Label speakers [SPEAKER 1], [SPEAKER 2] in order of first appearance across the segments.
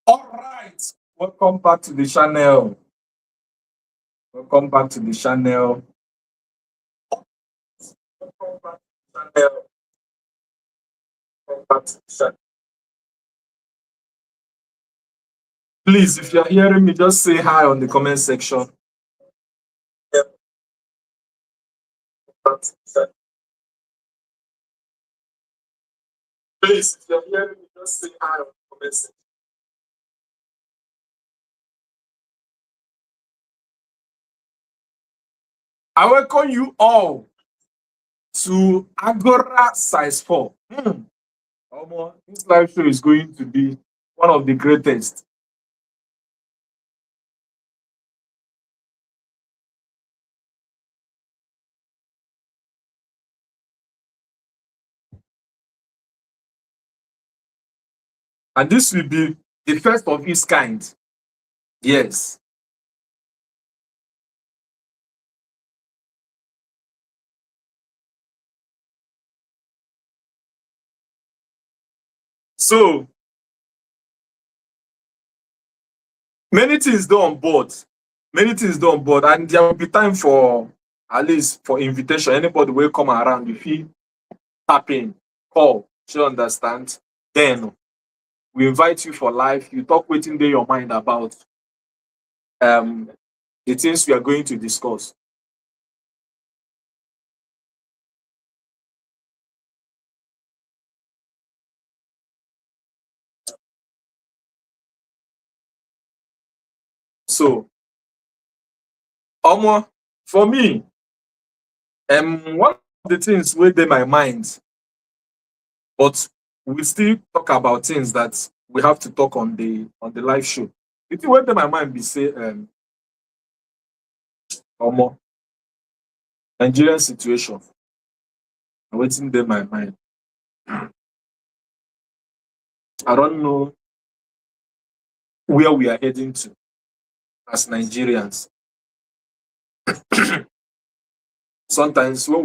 [SPEAKER 1] All right. Welcome back to the channel. Welcome back to the channel. Welcome back to the channel. Welcome back to the channel. Please, if you're hearing me, just say hi on the comment section. Yeah, back to the channel. Please, if you're hearing me, just say hi on the comment section. I welcome you all to Agora Size 4. This live show is going to be one of the greatest. And this will be the first of its kind. Yes. So many things done on board. Many things done on board. And there will be time for at least for invitation. Anybody will come around. If you tap in, call, you understand. Then we invite you for life. You talk waiting there your mind about um the things we are going to discuss. So for me, one of the things within my mind, but we still talk about things that we have to talk on the live show. The thing within my mind be say omo Nigerian situation waiting in my mind. I don't know where we are heading to as Nigerians. Sometimes when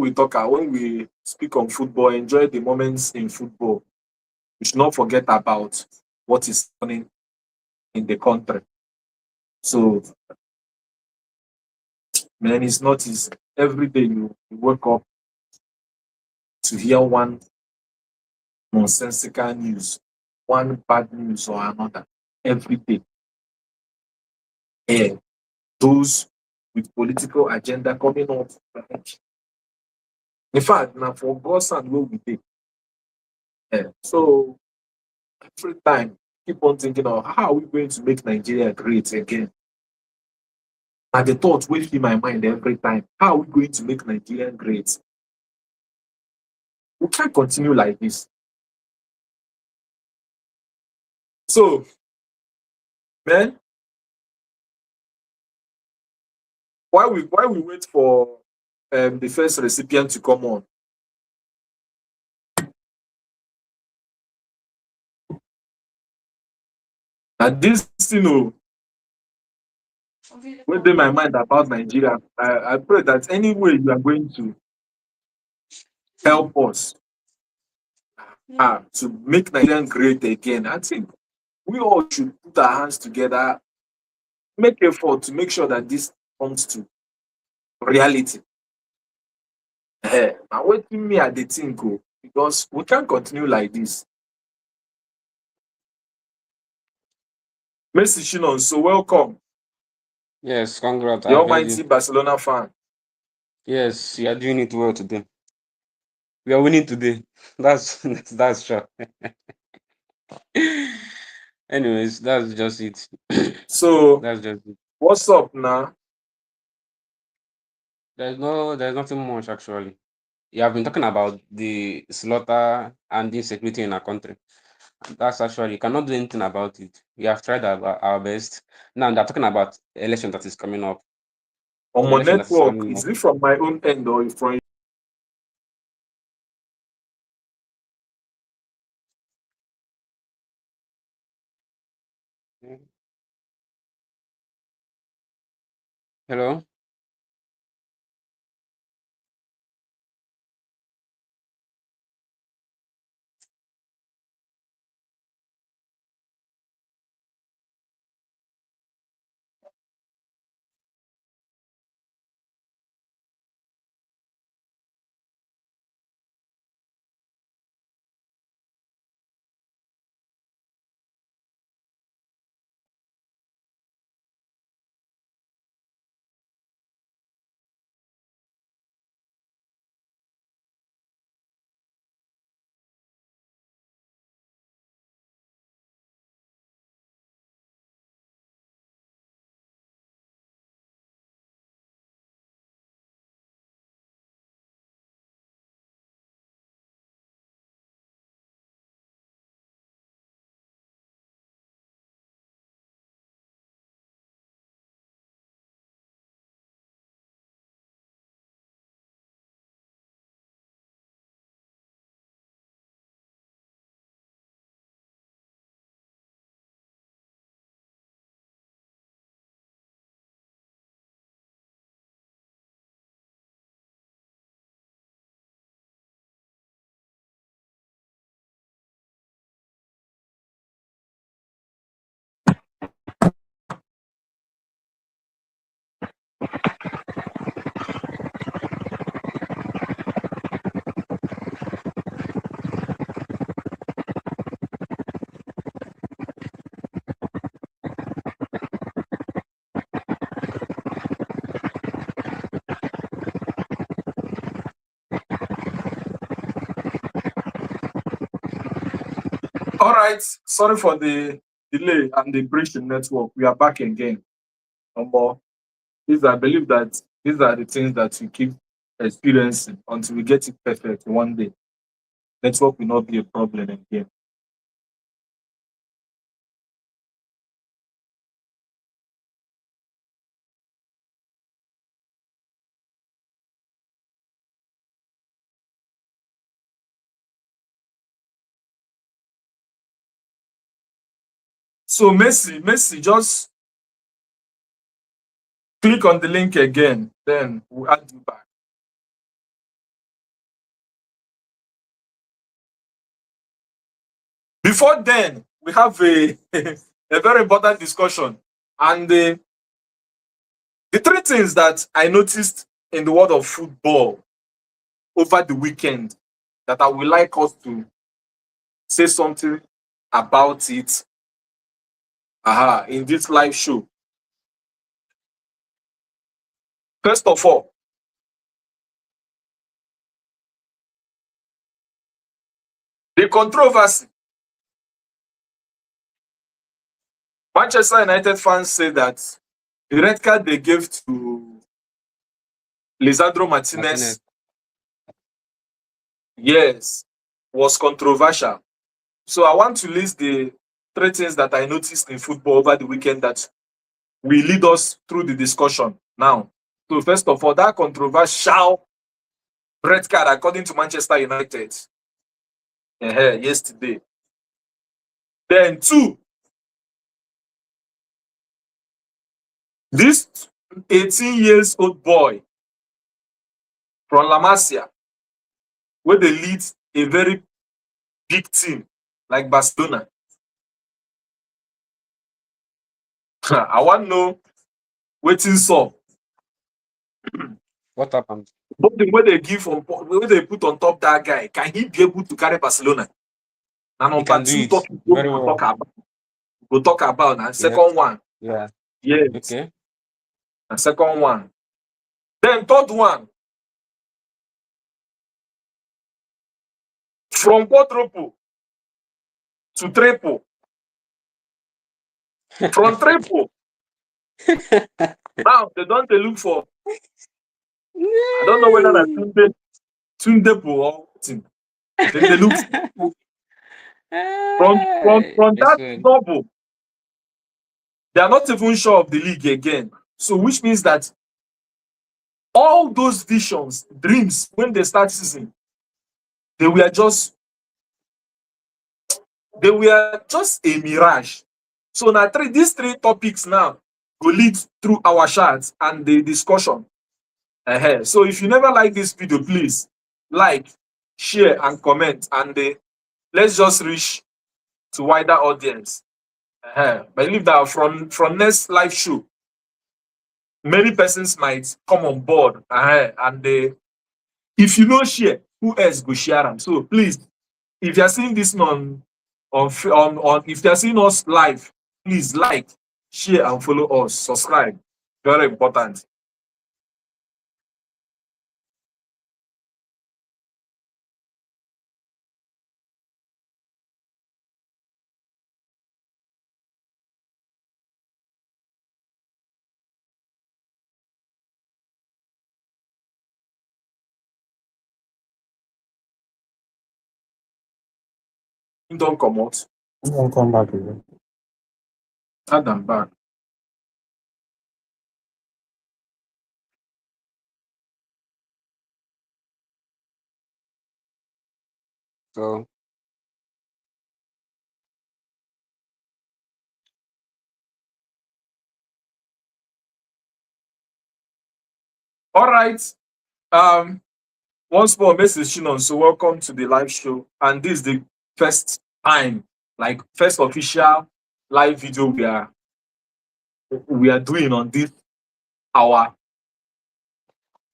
[SPEAKER 1] we speak on football, enjoy the moments in football. We should not forget about what is happening in the country. So, man, it's not easy. Every day you wake up to hear one nonsensical news, one bad news or another. Every day. And those with political agenda coming up. In fact, now for God's and will we take. So every time keep on thinking of how are we going to make Nigeria great again? And the thought will fill my mind every time. How are we going to make Nigeria great? We can't continue like this. So, man, why we wait for the first recipient to come on? And this, within my mind about Nigeria, I pray that any way you are going to help us to make Nigeria great again, I think we all should put our hands together, make effort to make sure that this comes to reality. Now waiting me at the thing go because we can't continue like this. Messi Shinon, so welcome,
[SPEAKER 2] Yes, congrats.
[SPEAKER 1] the
[SPEAKER 2] I've heard you.
[SPEAKER 1] almighty Barcelona fan.
[SPEAKER 2] Yes, you are doing it well today. We are winning today. That's sure. Anyways, that's just it.
[SPEAKER 1] So
[SPEAKER 2] That's just it.
[SPEAKER 1] what's up now?
[SPEAKER 2] There's nothing much actually. You have been talking about the slaughter and the insecurity in our country. That's actually you cannot do anything about it. We have tried our best. Now they're talking about election that is coming up.
[SPEAKER 1] On my
[SPEAKER 2] Election that is
[SPEAKER 1] network,
[SPEAKER 2] coming
[SPEAKER 1] is
[SPEAKER 2] up.
[SPEAKER 1] it from my own end or from
[SPEAKER 2] Hello.
[SPEAKER 1] All right. Sorry for the delay and the breach in network. We are back again. But I believe that these are the things that we keep experiencing until we get it perfect one day. Network will not be a problem again. So Messi, just click on the link again, then we'll add you back. Before then, we have a, a very important discussion. And the three things that I noticed in the world of football over the weekend that I would like us to say something about it in this live show. First of all, the controversy. Manchester United fans say that the red card they gave to Lisandro Martinez, yes, was controversial. So I want to list the three things that I noticed in football over the weekend that will lead us through the discussion now. So first of all, that controversial red card according to Manchester United yesterday. Then two, this 18 years old boy from La Masia, where they lead a very big team like Barcelona. I want to know waiting so.
[SPEAKER 2] What happened?
[SPEAKER 1] But the way they give on, where they put on top that guy, can he be able to carry Barcelona? And
[SPEAKER 2] He
[SPEAKER 1] number
[SPEAKER 2] can do
[SPEAKER 1] two,
[SPEAKER 2] it very well.
[SPEAKER 1] we'll talk about. And
[SPEAKER 2] Yes.
[SPEAKER 1] second one,
[SPEAKER 2] Yeah.
[SPEAKER 1] yes.
[SPEAKER 2] Okay.
[SPEAKER 1] And second one. Then third one, from quadruple to triple. From triple. Now they don't look for. I don't know whether that's Tunde or thing. Then they look from that double. They are not even sure of the league again. So which means that all those visions, dreams, when they start season, they were just a mirage. So now these three topics now will lead through our chats and the discussion. So if you never like this video, please like, share, and comment, and let's just reach to wider audience. I believe that from next live show, many persons might come on board. And if you know share, who else go share them? So please, if you're seeing this on if you're seeing us live, please like, share, and follow us. Subscribe. Very important. Don't come out.
[SPEAKER 2] Don't come back again.
[SPEAKER 1] Add them back.
[SPEAKER 2] So
[SPEAKER 1] All right. Once more, Mrs. Shinon. So welcome to the live show. And this is the first time, like first official live video we are doing on this our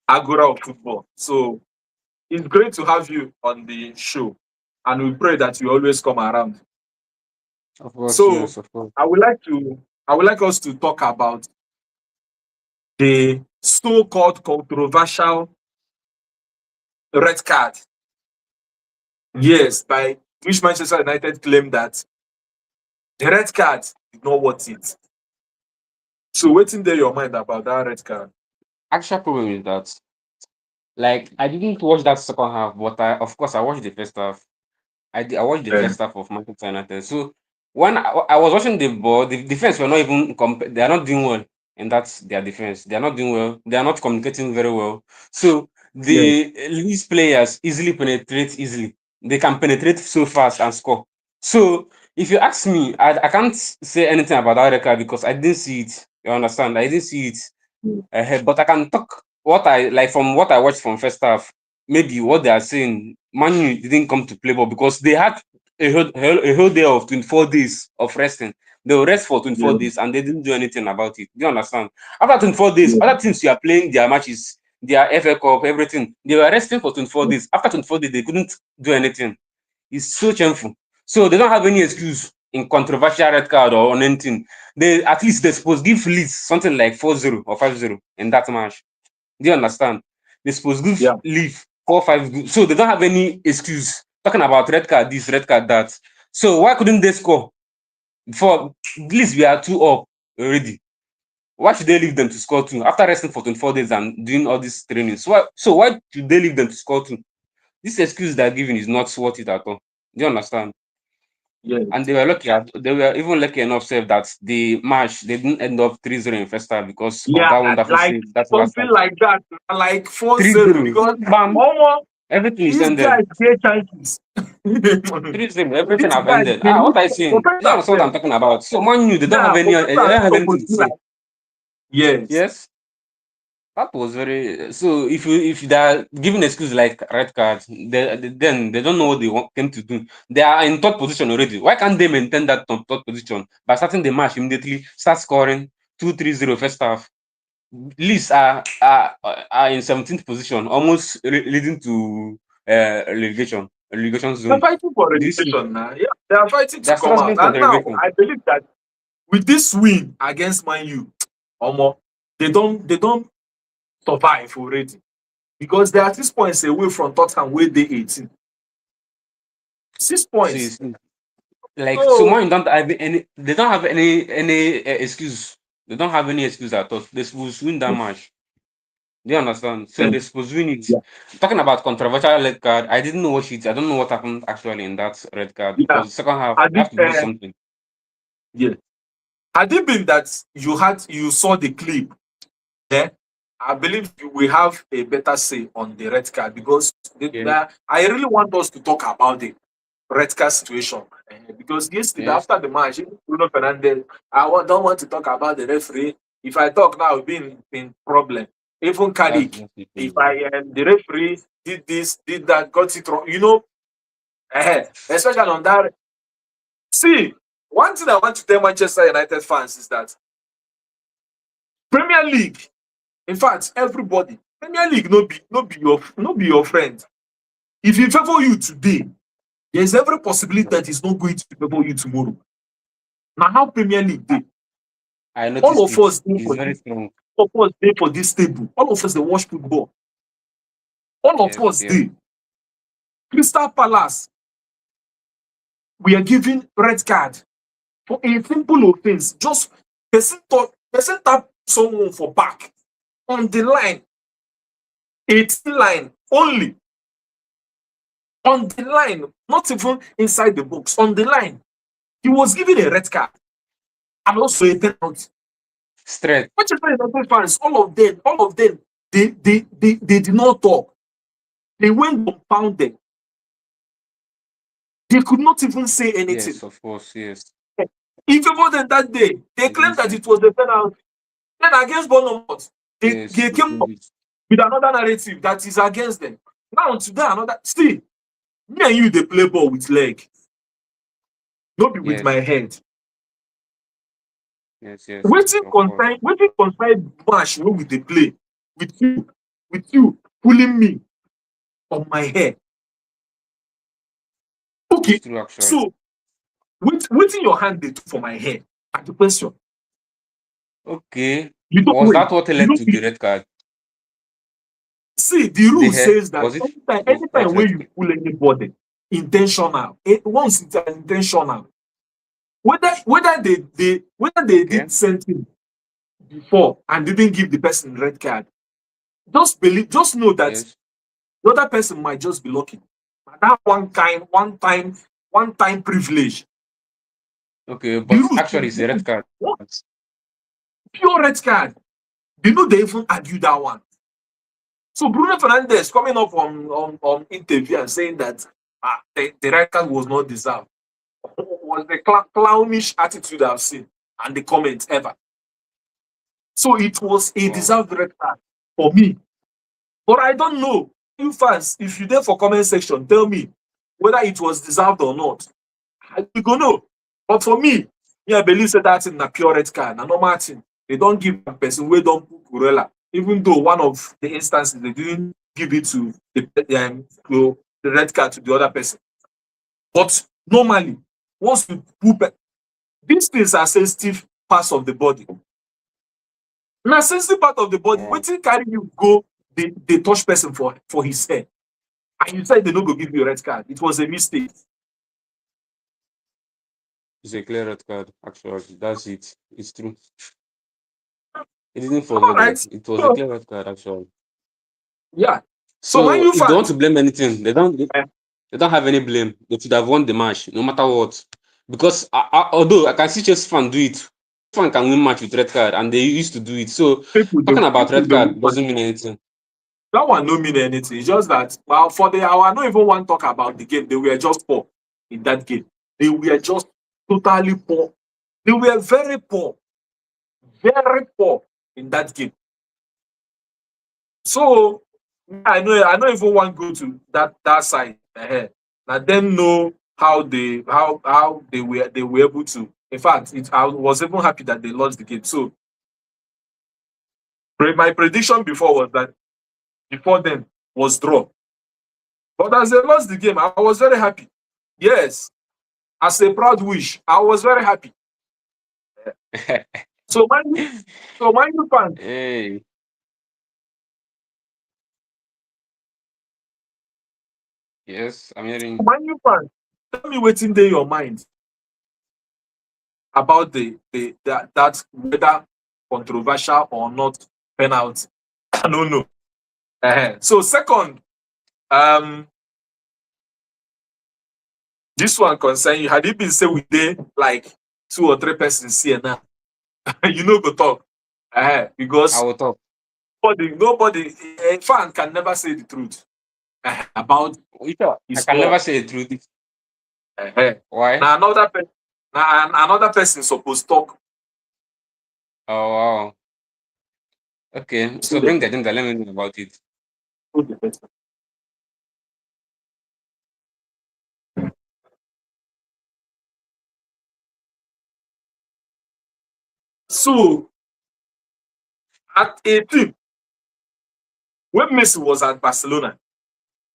[SPEAKER 1] Agora of football. So it's great to have you on the show. And we pray that you always come around.
[SPEAKER 2] of course,
[SPEAKER 1] So
[SPEAKER 2] yes, of course.
[SPEAKER 1] I would like us to talk about the so-called controversial red card. Yes, by which Manchester United claimed that the red card did not worth it. So what's in there your mind about that red card?
[SPEAKER 2] Actual problem is that, like, I didn't watch that second half, but of course, I watched the first half. I watched the
[SPEAKER 1] Yeah.
[SPEAKER 2] first half of Manchester United. So when I was watching the ball, the defense were not even they are not doing well, and that's their defense. They are not doing well. They are not communicating very well. So
[SPEAKER 1] Yeah.
[SPEAKER 2] the these players easily penetrate easily. They can penetrate so fast and score. So if you ask me, I can't say anything about that record because I didn't see it. You understand? I didn't see it. But I can talk what I like from what I watched from first half. Maybe what they are saying, Man U didn't come to play ball because they had a whole day of 24 days of resting. They will rest for 24
[SPEAKER 1] Yeah.
[SPEAKER 2] days and they didn't do anything about it. Do you understand? After 24 days,
[SPEAKER 1] Yeah.
[SPEAKER 2] other teams you are playing their matches, their FA Cup, everything. They were resting for 24 days. After 24 days, they couldn't do anything. It's so shameful. So they don't have any excuse in controversial red card or on anything. They at least they're supposed to give Leeds something like 4-0 or 5-0 in that match. Do you understand? They're supposed to give
[SPEAKER 1] Yeah.
[SPEAKER 2] Leaf 4-5. So they don't have any excuse talking about red card this, red card that. So why couldn't they score? For at least we are 2 up already. Why should they leave them to score two after resting for 24 days and doing all these trainings? So why should they leave them to score two? This excuse they're giving is not worth it at all. Do you understand?
[SPEAKER 1] Yeah.
[SPEAKER 2] And they were lucky. They were even lucky enough, save that the match they didn't end up 3-0 in first half because of
[SPEAKER 1] Yeah,
[SPEAKER 2] that wonderful
[SPEAKER 1] like
[SPEAKER 2] save. That last
[SPEAKER 1] something
[SPEAKER 2] time
[SPEAKER 1] like that, like 4-0,
[SPEAKER 2] 3-0.
[SPEAKER 1] because
[SPEAKER 2] Bam.
[SPEAKER 1] almost
[SPEAKER 2] Everything is
[SPEAKER 1] these
[SPEAKER 2] ended.
[SPEAKER 1] guys get chances.
[SPEAKER 2] 3-0. Everything
[SPEAKER 1] These
[SPEAKER 2] have
[SPEAKER 1] guys,
[SPEAKER 2] ended.
[SPEAKER 1] they
[SPEAKER 2] What
[SPEAKER 1] need
[SPEAKER 2] I saying? You don't
[SPEAKER 1] offense
[SPEAKER 2] understand what I'm talking about. So Man U,
[SPEAKER 1] Yeah,
[SPEAKER 2] they don't have anything
[SPEAKER 1] supposed
[SPEAKER 2] to
[SPEAKER 1] to
[SPEAKER 2] say.
[SPEAKER 1] like yes.
[SPEAKER 2] Yes. That was very so. If they're giving excuse like red cards, then they don't know what they came to do. They are in third position already. Why can't they maintain that third position by starting the match immediately, start scoring 2-3-0 first half? Leeds are in 17th position, almost leading to relegation
[SPEAKER 1] They're
[SPEAKER 2] zone.
[SPEAKER 1] fighting for
[SPEAKER 2] Do you see?
[SPEAKER 1] relegation now. Yeah, they are fighting to
[SPEAKER 2] They're
[SPEAKER 1] come out.
[SPEAKER 2] struggling for
[SPEAKER 1] And
[SPEAKER 2] the
[SPEAKER 1] now
[SPEAKER 2] relegation.
[SPEAKER 1] I believe that with this win against Man U, Omo, they don't survive already. Because they are 6 points away from Tottenham where they 18. Six
[SPEAKER 2] See,
[SPEAKER 1] points.
[SPEAKER 2] see. Like so,
[SPEAKER 1] So
[SPEAKER 2] Man don't have any. They don't have any excuse. They don't have any excuse at all. They supposed to win that match. Do you understand? So
[SPEAKER 1] yeah,
[SPEAKER 2] they supposed to win it.
[SPEAKER 1] yeah.
[SPEAKER 2] Talking about controversial red card, I didn't watch it. I don't know what happened actually in that red card
[SPEAKER 1] Yeah.
[SPEAKER 2] because second half
[SPEAKER 1] Had
[SPEAKER 2] they
[SPEAKER 1] it
[SPEAKER 2] have to do something.
[SPEAKER 1] yeah. Had it been that you saw the clip, then I believe you will have a better say on the red card because
[SPEAKER 2] Yes,
[SPEAKER 1] I really want us to talk about the red card situation. Because yesterday
[SPEAKER 2] yes,
[SPEAKER 1] after the match, even Bruno Fernandez, don't want to talk about the referee. If I talk now, we'll be in problem. Even
[SPEAKER 2] that's
[SPEAKER 1] Kadik,
[SPEAKER 2] just it.
[SPEAKER 1] if I the referee did this, did that, got it wrong, especially on that. See, one thing I want to tell Manchester United fans is that Premier League, in fact, everybody, Premier League no be your friend. If he favor you today, there's every possibility that he's not going to favor you tomorrow. Now, how Premier League dey?
[SPEAKER 2] I
[SPEAKER 1] All
[SPEAKER 2] noticed
[SPEAKER 1] of
[SPEAKER 2] it.
[SPEAKER 1] us dey
[SPEAKER 2] It's
[SPEAKER 1] for
[SPEAKER 2] very
[SPEAKER 1] this,
[SPEAKER 2] strong.
[SPEAKER 1] all of us dey for this table. All of us dey watch football. All of
[SPEAKER 2] Yes,
[SPEAKER 1] us
[SPEAKER 2] yes,
[SPEAKER 1] dey. Crystal Palace, we are giving red card for a simple offense. Just person tap someone for back on the line, 18 line only on the line, not even inside the box, on the line. He was given a red card and also a penalty.
[SPEAKER 2] straight.
[SPEAKER 1] Manchester United fans, all of them, they did not talk. They went dumbfounded. They could not even say anything.
[SPEAKER 2] Yes, of course. Yes,
[SPEAKER 1] Even more than that day, they
[SPEAKER 2] we didn't
[SPEAKER 1] claimed that
[SPEAKER 2] say.
[SPEAKER 1] it was a penalty. Then against Bournemouth,
[SPEAKER 2] Yes,
[SPEAKER 1] they
[SPEAKER 2] we
[SPEAKER 1] came
[SPEAKER 2] proved
[SPEAKER 1] up
[SPEAKER 2] it.
[SPEAKER 1] with another narrative that is against them. Now today, another still, me and you they play ball with leg, not be with my
[SPEAKER 2] Yes,
[SPEAKER 1] head.
[SPEAKER 2] yes, yes. Of course.
[SPEAKER 1] Wetin concern match wey we dey play with you pulling me on my hair.
[SPEAKER 2] It's
[SPEAKER 1] Okay,
[SPEAKER 2] true actually.
[SPEAKER 1] so wetin your hand dey do for my hair? Na the question.
[SPEAKER 2] Okay.
[SPEAKER 1] You don't
[SPEAKER 2] Was
[SPEAKER 1] wait.
[SPEAKER 2] that what
[SPEAKER 1] You
[SPEAKER 2] led
[SPEAKER 1] don't
[SPEAKER 2] to the
[SPEAKER 1] be
[SPEAKER 2] red card?
[SPEAKER 1] see the
[SPEAKER 2] The
[SPEAKER 1] rule
[SPEAKER 2] hair
[SPEAKER 1] says that
[SPEAKER 2] was it
[SPEAKER 1] anytime
[SPEAKER 2] what
[SPEAKER 1] anytime wey
[SPEAKER 2] led
[SPEAKER 1] you
[SPEAKER 2] to?
[SPEAKER 1] pull anybody, intentional. Once it's intentional, whether they
[SPEAKER 2] Okay.
[SPEAKER 1] did something before and didn't give the person red card, just know that
[SPEAKER 2] Yes.
[SPEAKER 1] the other person might just be lucky. That one time privilege.
[SPEAKER 2] Okay,
[SPEAKER 1] The
[SPEAKER 2] but
[SPEAKER 1] rules
[SPEAKER 2] actually it's a red card.
[SPEAKER 1] what pure red card. You know they even argue that one. So Bruno Fernandez coming up on interview and saying that the red card was not deserved was the clownish attitude I've seen and the comments ever. So it was a
[SPEAKER 2] Wow.
[SPEAKER 1] deserved red card for me. But I don't know. You fans, if you there for comment section, tell me whether it was deserved or not. You go know. But for me, I believe that that's in a pure red card. And normal thing. They don't give a person where don't put Kurela. Even though one of the instances they didn't give it to the red card to the other person. But normally, once you put these things are sensitive parts of the body. Now, sensitive part of the body,
[SPEAKER 2] Wow.
[SPEAKER 1] wetin carry you go they touch person for his head. And you said they no go give you a red card. It was a mistake.
[SPEAKER 2] It's a clear red card, actually. That's it. It's true. It didn't
[SPEAKER 1] All
[SPEAKER 2] forget
[SPEAKER 1] right.
[SPEAKER 2] though. It was a
[SPEAKER 1] So
[SPEAKER 2] clear red card, actually.
[SPEAKER 1] yeah. So when
[SPEAKER 2] So
[SPEAKER 1] you
[SPEAKER 2] if they want
[SPEAKER 1] fans,
[SPEAKER 2] to blame anything,
[SPEAKER 1] eh,
[SPEAKER 2] they don't have any blame. They should have won the match, no matter what. Because although I can see Chelsea fan do it, fan can win match with red card, and they used to do it. So talking about
[SPEAKER 1] people
[SPEAKER 2] red
[SPEAKER 1] they win
[SPEAKER 2] card
[SPEAKER 1] match.
[SPEAKER 2] doesn't mean anything.
[SPEAKER 1] That one no mean anything. It's just that well, for the hour, I don't even want to talk about the game. They were just poor in that game. They were just totally poor. They were very poor in that game. So I know even want go to that side. Now them know how they were able to. In fact, I was even happy that they lost the game. So my prediction before was that before then was draw. But as they lost the game, I was very happy. Yes, as a proud wish, I was very happy. So my new fans,
[SPEAKER 2] Hey, yes, I'm hearing.
[SPEAKER 1] my new fans, tell me what's in your mind about that whether controversial or not penalty. I don't know. So second, um, this one concern you. Had it been say we did like 2 or 3 persons here now, you know go talk.
[SPEAKER 2] I
[SPEAKER 1] Because
[SPEAKER 2] will talk.
[SPEAKER 1] nobody a fan can never say the truth about
[SPEAKER 2] I
[SPEAKER 1] his
[SPEAKER 2] can
[SPEAKER 1] own.
[SPEAKER 2] never say the truth.
[SPEAKER 1] Uh,
[SPEAKER 2] Why?
[SPEAKER 1] now another person supposed talk
[SPEAKER 2] Oh wow. Okay,
[SPEAKER 1] to
[SPEAKER 2] so
[SPEAKER 1] the
[SPEAKER 2] bring the agenda. Let me know about it.
[SPEAKER 1] person. So at 18, when Messi was at Barcelona,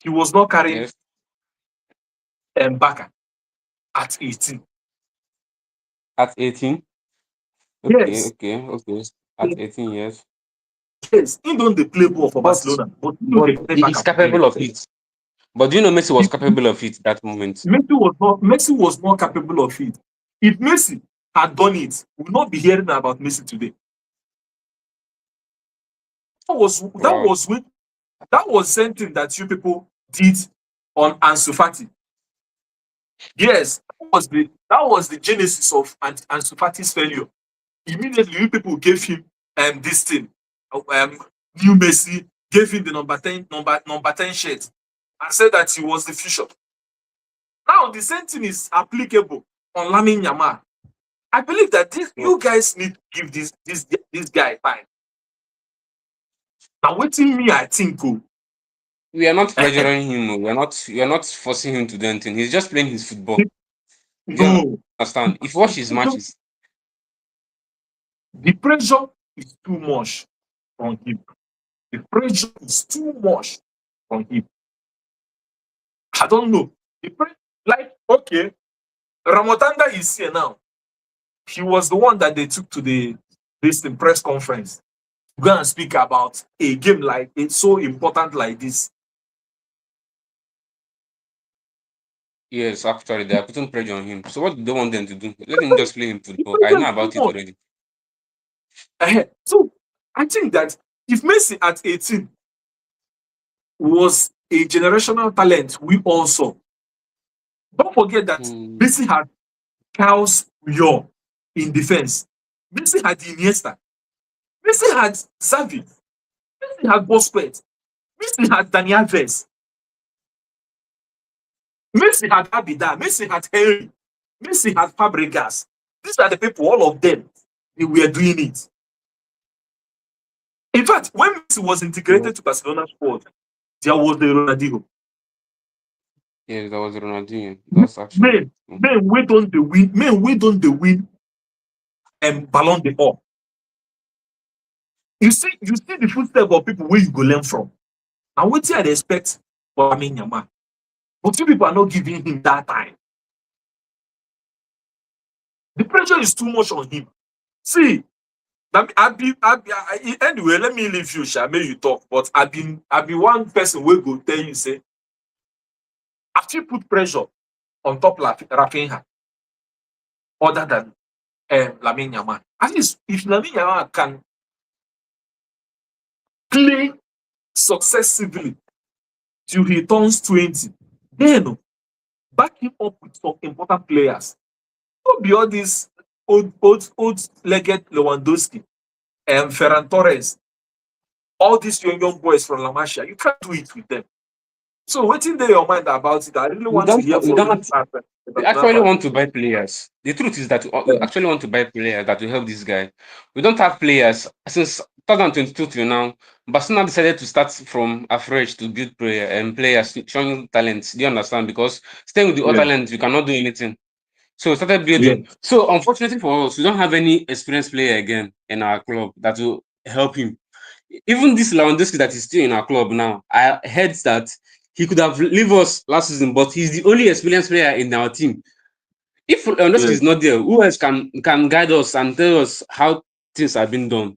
[SPEAKER 1] he was not carrying
[SPEAKER 2] Yes,
[SPEAKER 1] Mbaka at 18.
[SPEAKER 2] at 18. Okay,
[SPEAKER 1] Yes,
[SPEAKER 2] okay, okay. At 18 years.
[SPEAKER 1] yes, he don't they play ball for
[SPEAKER 2] But
[SPEAKER 1] Barcelona, but he know
[SPEAKER 2] but
[SPEAKER 1] they play
[SPEAKER 2] he
[SPEAKER 1] back
[SPEAKER 2] is
[SPEAKER 1] for them.
[SPEAKER 2] capable of it. But do you know Messi was
[SPEAKER 1] He-
[SPEAKER 2] capable of it that moment?
[SPEAKER 1] Messi was not capable of it. If Messi had done it, we would not be hearing about Messi today. That was that
[SPEAKER 2] Wow.
[SPEAKER 1] was when that was something that you people did on Ansu Fati. Yes, that was the genesis of Ansu Fati's failure. Immediately, you people gave him this thing, new Messi, gave him the number 10 shirt, and said that he was the future. Now the same thing is applicable on Lamine Yamal. I believe that
[SPEAKER 2] So
[SPEAKER 1] you guys need to give this guy time. Now, waiting me, I think, oh,
[SPEAKER 2] we are not pressuring him. We are not forcing him to do anything. He's just playing his football. Do you
[SPEAKER 1] no,
[SPEAKER 2] understand? If you watch his matches,
[SPEAKER 1] the pressure is too much on him. The pressure is too much on him. I don't know. Like, okay, Ramotanda is here now. He was the one that they took to this press conference to go and speak about a game like it's so important like this.
[SPEAKER 2] Yes, actually, they are putting pressure on him. So what do they want them to do? Let him just play in
[SPEAKER 1] The
[SPEAKER 2] football. I
[SPEAKER 1] pressure
[SPEAKER 2] know
[SPEAKER 1] is too
[SPEAKER 2] about it
[SPEAKER 1] much.
[SPEAKER 2] already.
[SPEAKER 1] So I think that if Messi at 18 was a generational talent, we also don't forget that
[SPEAKER 2] Hmm.
[SPEAKER 1] Messi had Carlos Puyol in defense. Messi had Iniesta. Messi had Xavi. Messi had Busquets. Messi had Daniel Alves. Messi had Abida. Messi had Henry. Messi had Fabregas. These are the people, all of them, they were doing it. In fact, when Messi was
[SPEAKER 2] Yeah.
[SPEAKER 1] integrated to Barcelona squad, there was the Ronaldinho.
[SPEAKER 2] Yes, that was Ronaldinho. That's actually
[SPEAKER 1] Men,
[SPEAKER 2] true.
[SPEAKER 1] men, we don't they win Ballon d'Or. You see the footstep of people where you go learn from. And what I expect for Lamine Yamal. But you people are not giving him that time. The pressure is too much on him. See, anyway, let me leave you, Sha, make you talk. But I be one person will go tell you, say, I feel put pressure on top Rafinha other than Lamine Yamal. At least if Lamine Yamal can play successively till he turns 20, then back him up with some important players. Don't be all these old legged Lewandowski and Ferran Torres, all these young boys from La Masia. You can't do it with them. So what's in your mind about it? I really
[SPEAKER 2] We
[SPEAKER 1] want to
[SPEAKER 2] don't.
[SPEAKER 1] hear
[SPEAKER 2] We
[SPEAKER 1] from you
[SPEAKER 2] don't.
[SPEAKER 1] as a
[SPEAKER 2] We
[SPEAKER 1] Barcelona
[SPEAKER 2] actually
[SPEAKER 1] fan.
[SPEAKER 2] want to buy players. The truth is that we
[SPEAKER 1] Yeah.
[SPEAKER 2] actually want to buy players that will help this guy. We don't have players since 2022 till now. Barcelona decided to start from afresh to build player and players showing talents. Do you understand? Because staying with the other
[SPEAKER 1] Yeah.
[SPEAKER 2] talent, we cannot do anything. So we started building.
[SPEAKER 1] Yeah.
[SPEAKER 2] So unfortunately for us, we don't have any experienced player again in our club that will help him. Even this Lewandowski that is still in our club now, I heard that he could have leave us last season, but he's the only experienced player in our team. If Lewandowski
[SPEAKER 1] Yeah.
[SPEAKER 2] is not there, who else can guide us and tell us how things have been done?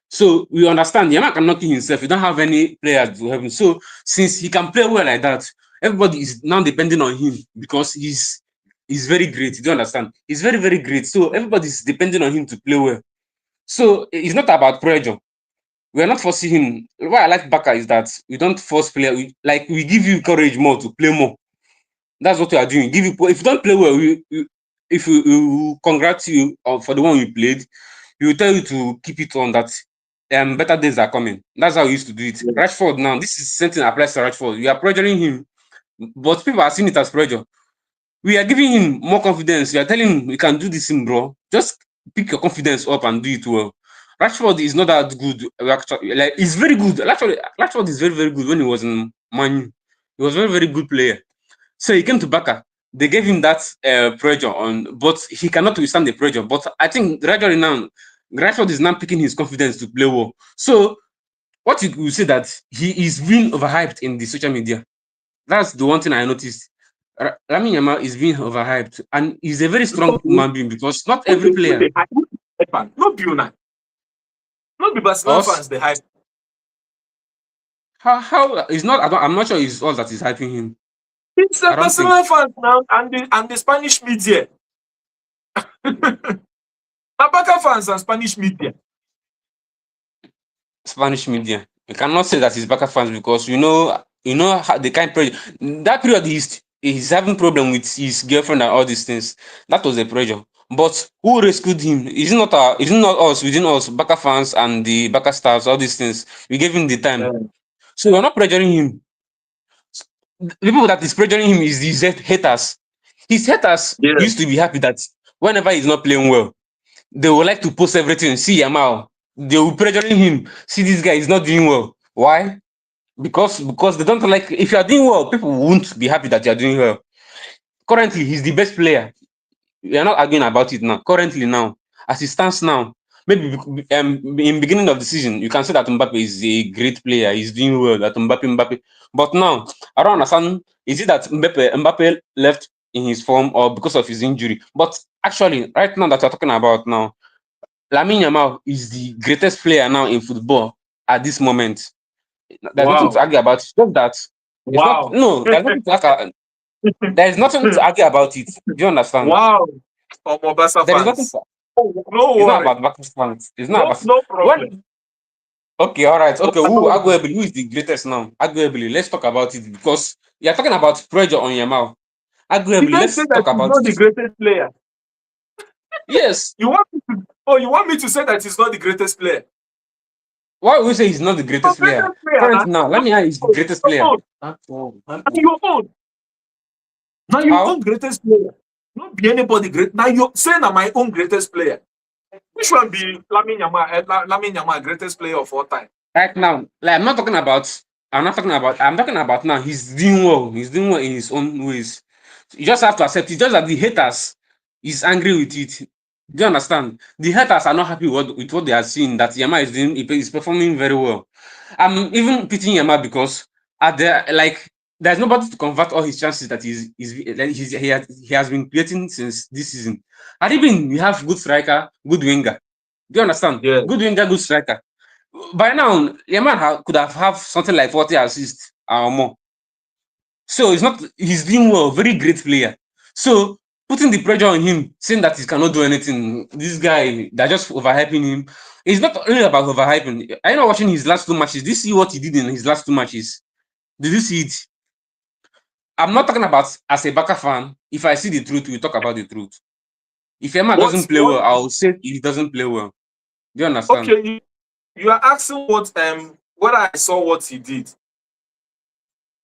[SPEAKER 2] So we understand Yamal cannot kill himself. We don't have any players to help him. So since he can play well like that, everybody is now depending on him because he's very great. Do you understand? He's very, very great. So everybody is depending on him to play well. So it's not about pressure. We are not forcing him. What I like Baka is that we don't force player. We give you courage more to play more. That's what we are doing. Give you if you don't play well, if we congrats you for the one you played, we will tell you to keep it on that better days are coming. That's how we used to do it.
[SPEAKER 1] Yeah.
[SPEAKER 2] Rashford now, this is something that applies to Rashford. You are pressuring him, but people are seeing it as pressure. We are giving him more confidence. We are telling him you can do this thing, bro. Just pick your confidence up and do it well. Rashford is not that good. Actually, like he's very good. Actually, Rashford is very, very good when he was in Man U. He was a very, very good player. So he came to Barca. They gave him that pressure on, but he cannot withstand the pressure. But I think gradually now, Rashford is now picking his confidence to play well. So what you will say that he is being overhyped in the social media. That's the one thing I noticed. Lamine Yamal is being overhyped, and he's a very strong
[SPEAKER 1] Okay.
[SPEAKER 2] human being because not every
[SPEAKER 1] Who
[SPEAKER 2] player.
[SPEAKER 1] they hype? Not be una. Not be Barcelona
[SPEAKER 2] Us,
[SPEAKER 1] fans they hype.
[SPEAKER 2] how is not. I'm not sure it's us that is hyping him.
[SPEAKER 1] It's the
[SPEAKER 2] I don't think
[SPEAKER 1] Barcelona fans now and the Spanish media. Barca fans and Spanish media.
[SPEAKER 2] Spanish media. You cannot say that it's Barca fans because you know how the kind of pressure that period he's having problem with his girlfriend and all these things. That was the pressure. But who rescued him? Is it not us within us, Barca fans and the Barca stars, all these things. We gave him the time.
[SPEAKER 1] Yeah.
[SPEAKER 2] So we're not pressuring him. The people that is pressuring him is his haters. His haters
[SPEAKER 1] Yeah.
[SPEAKER 2] used to be happy that whenever he's not playing well, they would like to post everything. See Yamal. They will pressuring him. See this guy is not doing well. Why? Because they don't like if you are doing well, people won't be happy that you are doing well. Currently, he's the best player. We are not arguing about it now. Currently now, as it stands now, maybe in beginning of the season, you can say that Mbappe is a great player. He's doing well. That Mbappe. But now, I don't understand. Is it that Mbappe left in his form or because of his injury? But actually, right now that we're talking about now, Lamine Yamal is the greatest player now in football at this moment. There's nothing to
[SPEAKER 1] Wow.
[SPEAKER 2] argue about. It's just that it's not
[SPEAKER 1] Wow.
[SPEAKER 2] no. There's nothing to argue. There is nothing to argue about it. Do you understand?
[SPEAKER 1] Wow. Mobasa
[SPEAKER 2] There is nothing
[SPEAKER 1] fans.
[SPEAKER 2] to,
[SPEAKER 1] Oh, no
[SPEAKER 2] it's not
[SPEAKER 1] worry.
[SPEAKER 2] about Barca fans. It's not
[SPEAKER 1] No,
[SPEAKER 2] about
[SPEAKER 1] no
[SPEAKER 2] what.
[SPEAKER 1] problem.
[SPEAKER 2] Okay, all right. Okay,
[SPEAKER 1] No worry.
[SPEAKER 2] who is the greatest now? Arguably, let's talk about it because you're talking about pressure on Yamal.
[SPEAKER 1] Did
[SPEAKER 2] Arguably,
[SPEAKER 1] I say
[SPEAKER 2] let's
[SPEAKER 1] that
[SPEAKER 2] talk
[SPEAKER 1] he's
[SPEAKER 2] about
[SPEAKER 1] not the
[SPEAKER 2] it.
[SPEAKER 1] greatest player?
[SPEAKER 2] Yes.
[SPEAKER 1] You want me to say that he's not the greatest player?
[SPEAKER 2] Why would we say he's not the
[SPEAKER 1] He's the
[SPEAKER 2] greatest player?
[SPEAKER 1] greatest player now.
[SPEAKER 2] Current now, let me hear his greatest
[SPEAKER 1] Your
[SPEAKER 2] player.
[SPEAKER 1] own. Now your own. Now your
[SPEAKER 2] How?
[SPEAKER 1] own greatest player. Not be anybody great. Now you say now my own greatest player. Which one be Lamine Yamal greatest player of all time?
[SPEAKER 2] Right now, like I'm talking about now. He's doing well. He's doing well in his own ways. You just have to accept it. Just that the haters is angry with it. Do you understand? The haters are not happy with what they are seeing. That Yama is doing, is performing very well. I'm even pitying Yama because at the like there's nobody to convert all his chances that he has been creating since this season. And even we have good striker, good winger. Do you understand?
[SPEAKER 1] Yeah.
[SPEAKER 2] Good winger, good striker. By now, Yaman could have something like 40 assists or more. So it's not he's doing well, very great player. So putting the pressure on him, saying that he cannot do anything, this guy, they're just overhyping him. It's not only about overhyping. Are you not watching his last two matches? Did you see what he did in his last two matches? Did you see it? I'm not talking about as a Barca fan. If I see the truth, we talk about the truth. If Yaman doesn't play
[SPEAKER 1] What
[SPEAKER 2] well, I'll say he doesn't play well. Do you understand?
[SPEAKER 1] okay, you are asking what I saw what he did.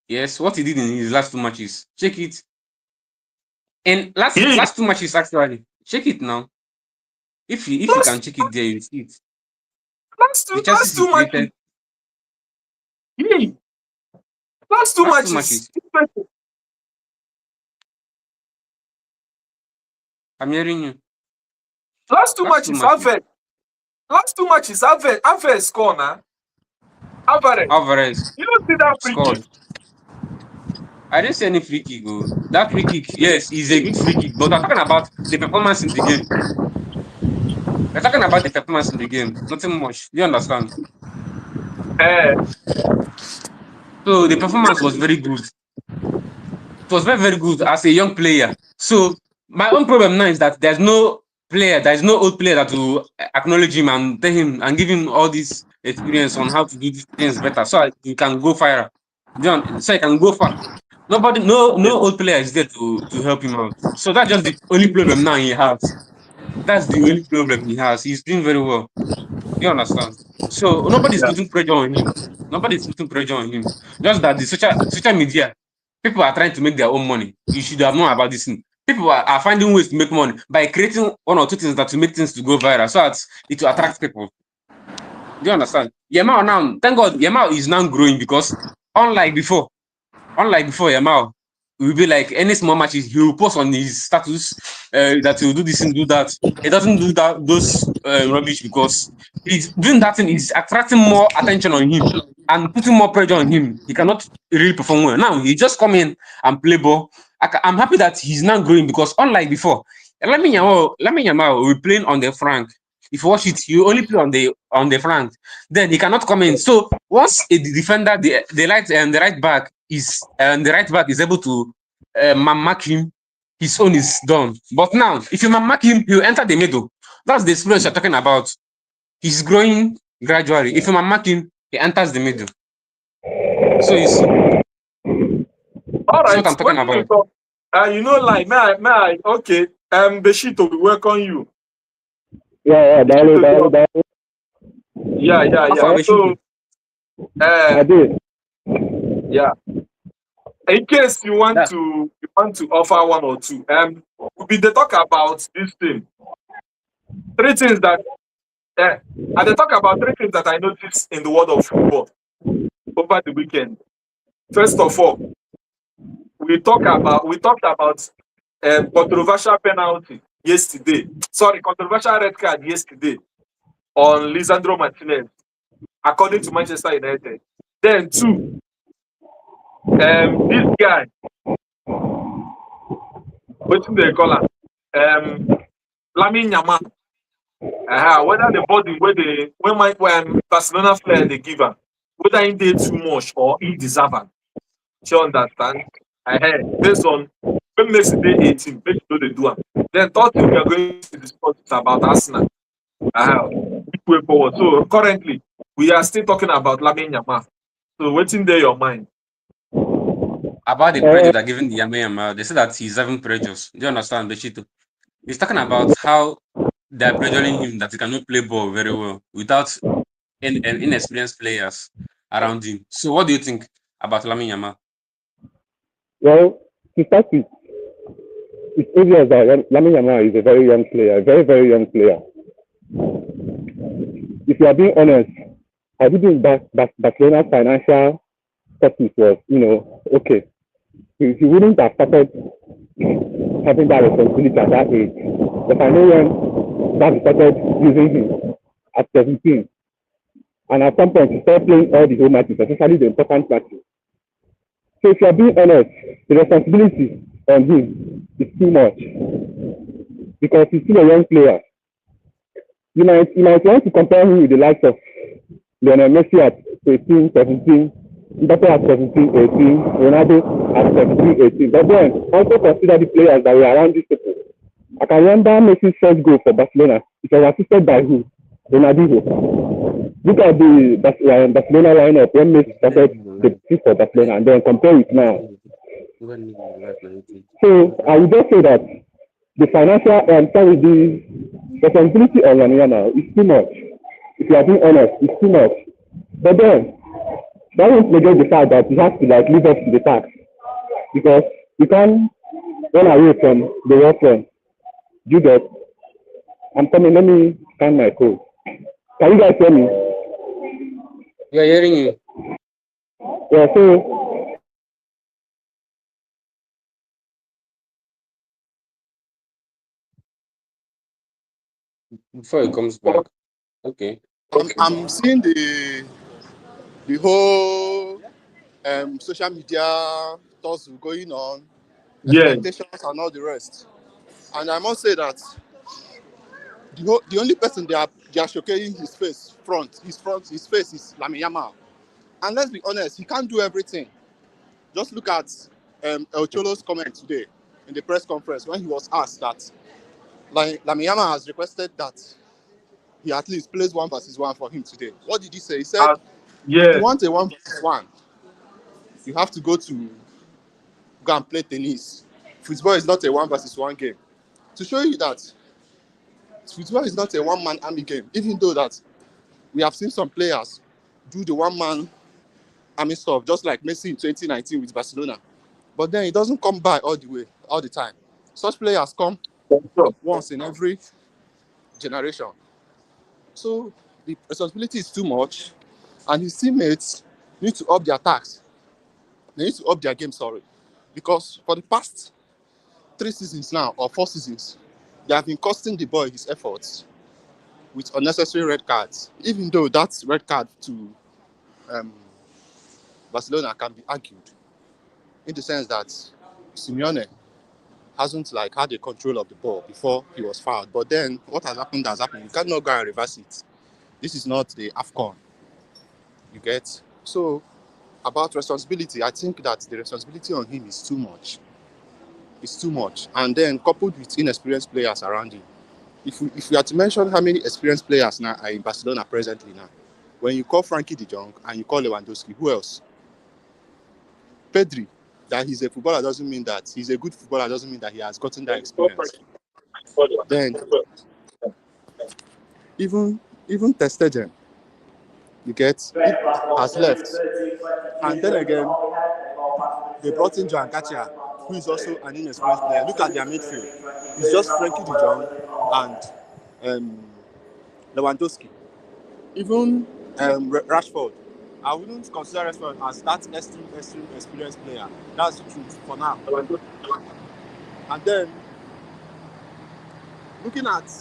[SPEAKER 2] Yes, what he did in his last two matches. Check it. And
[SPEAKER 1] Yeah.
[SPEAKER 2] last two matches actually. Check it now. If you can
[SPEAKER 1] Last
[SPEAKER 2] check it there, you see it. The
[SPEAKER 1] last
[SPEAKER 2] chances he
[SPEAKER 1] two matches.
[SPEAKER 2] created,
[SPEAKER 1] Yeah. Last two
[SPEAKER 2] last two
[SPEAKER 1] matches.
[SPEAKER 2] matches. I'm hearing you.
[SPEAKER 1] Last two
[SPEAKER 2] Last two
[SPEAKER 1] matches,
[SPEAKER 2] matches.
[SPEAKER 1] Alves. Last two matches, Alves score now. Alvarez.
[SPEAKER 2] Alvarez
[SPEAKER 1] You don't see that free kick.
[SPEAKER 2] scored. I didn't see any free kick. Oh. That free kick, yes, is a good free kick. But we're talking about the performance in the game. We're talking about the performance in the game. Nothing much. Do you understand?
[SPEAKER 1] Uh,
[SPEAKER 2] So the performance was very good. It was very, very good as a young player. So my own problem now is that there's no old player that will acknowledge him and tell him and give him all this experience on how to do things better, so he can go fire. So he can go far. Nobody, no old player is there to help him out. So that's just the only problem now he has. That's the only problem he has. He's doing very well. You understand? So nobody's
[SPEAKER 1] yeah.
[SPEAKER 2] putting pressure on him. Nobody's putting pressure on him. Just that the social media, people are trying to make their own money. You should have known about this thing. People are finding ways to make money by creating one or two things that will make things to go viral, so that it will attract people. Do you understand? Yamal now, thank God, Yamal is now growing because unlike before, Yamal will be like any small matches, he will post on his status that he will do this and do that. He doesn't do that those rubbish because he's doing that thing is attracting more attention on him and putting more pressure on him. He cannot really perform well. Now he just come in and play ball. I'm happy that he's now growing because unlike before, Lamine Yamal will be playing on the flank. If you watch it, you only play on the flank. Then he cannot come in. So once a defender, the right back is able to mark him, his own is done. But now, if you mark him, he'll enter the middle. That's the experience you're talking about. He's growing gradually. If you mark him, he enters the middle. So you see,
[SPEAKER 1] All
[SPEAKER 2] this is what
[SPEAKER 1] right.
[SPEAKER 2] I'm talking
[SPEAKER 1] What do you
[SPEAKER 2] about.
[SPEAKER 1] talk? Like, okay. Beshito, we welcome you.
[SPEAKER 3] Yeah, Dalu,
[SPEAKER 1] Beshito,
[SPEAKER 3] Dalu, Dalu.
[SPEAKER 2] Alpha
[SPEAKER 1] yeah. So,
[SPEAKER 2] Bashir.
[SPEAKER 1] uh,
[SPEAKER 3] I did.
[SPEAKER 1] yeah. In case
[SPEAKER 2] That
[SPEAKER 1] you want to offer one or two, we'll be the talk about this thing. Three things that, uh, and they talk about three things that I noticed in the world of football over the weekend. First of all, we talked about controversial penalty yesterday. Sorry, controversial red card yesterday on Lisandro Martinez, according to Manchester United. Then two, this guy, what do they call him? Lamine Yamal. Whether the body when Barcelona player they give him, whether he did too much or he deserve it. Do you understand? Based on when Messi dey 18, make you no dey do am. Then third thing we are going to discuss is about Arsenal. Which way forward. So currently we are still talking about Lamine Yamal. So wetin dey your mind?
[SPEAKER 2] About the pressure they're giving the Yama, they say that he's having pressures. Do you understand, Beshito? He's talking about how they're pressuring him that he cannot play ball very well without inexperienced players around him. So, what do you think about Lamine Yamal?
[SPEAKER 3] Well, to start with, it's obvious that Lamine Yamal is a very young player, a very, very young player. If you are being honest, I do think that Barcelona's financial status was, okay. He wouldn't have started having that responsibility at that age. But I know when that started using him at 17, and at some point he started playing all the home matches, especially the important matches. So if you are being honest, the responsibility on him is too much because he's still a young player. You might want to compare him with the likes of Lionel Messi at 18, 17, Mbappe at 17, 18, Ronaldo at 17, 18. But then also consider the players that were around these people. I can remember Messi's first goal for Barcelona. It was assisted by who? Ronaldo. Look at the Barcelona lineup when Messi started the team for Barcelona and then compare it now. So I would just say that the financial the responsibility on Lamine is too much. If you are being honest, it's too much. But then that won't negate the fact that you have to live up to the task because you can't run away from the work front. You get. I'm coming. Let me find my code. Can you guys hear me?
[SPEAKER 2] We are hearing you.
[SPEAKER 3] Yeah. So
[SPEAKER 2] Before he comes back. Okay.
[SPEAKER 4] I'm seeing the whole social media tussle going on,
[SPEAKER 1] Yeah,
[SPEAKER 4] expectations and all the rest. And I must say that the only person they are showcasing his face is Lamine Yamal. And let's be honest, he can't do everything. Just look at El Cholo's comment today in the press conference when he was asked that Lamine Yamal has requested that he at least plays 1 versus 1 for him today. What did he say? He said, if
[SPEAKER 1] yeah.
[SPEAKER 4] you want a 1 versus 1, you have to go and play tennis. Football is not a 1 versus 1 game. To show you that football is not a one-man army game, even though that we have seen some players do the one-man army stuff, just like Messi in 2019 with Barcelona. But then it doesn't come by all the time. Such players come once in every generation. So the responsibility is too much, and his teammates need to up their tax. They need to up their game, because for the past 3 seasons now, or 4 seasons, they have been costing the boy his efforts with unnecessary red cards, even though that red card to Barcelona can be argued in the sense that Simeone hasn't had a control of the ball before he was fouled. But then what has happened has happened. You cannot go and reverse it. This is not the AFCON. You get? So about responsibility, I think that the responsibility on him is too much. It's too much. And then coupled with inexperienced players around him. If we are to mention how many experienced players now are in Barcelona presently now, when you call Frankie de Jong and you call Lewandowski, who else? Pedri. That he's a footballer doesn't mean that he's a good footballer doesn't mean that he has gotten that experience. Then even Testegen, you get, has left. And then again, they brought in Joan Gacia, who is also an inexperienced player. Look at their midfield. It's just Frankie de Jong and Lewandowski. Even Rashford. I wouldn't consider Rashford as that extreme experienced player. That's the truth for now. And then, looking at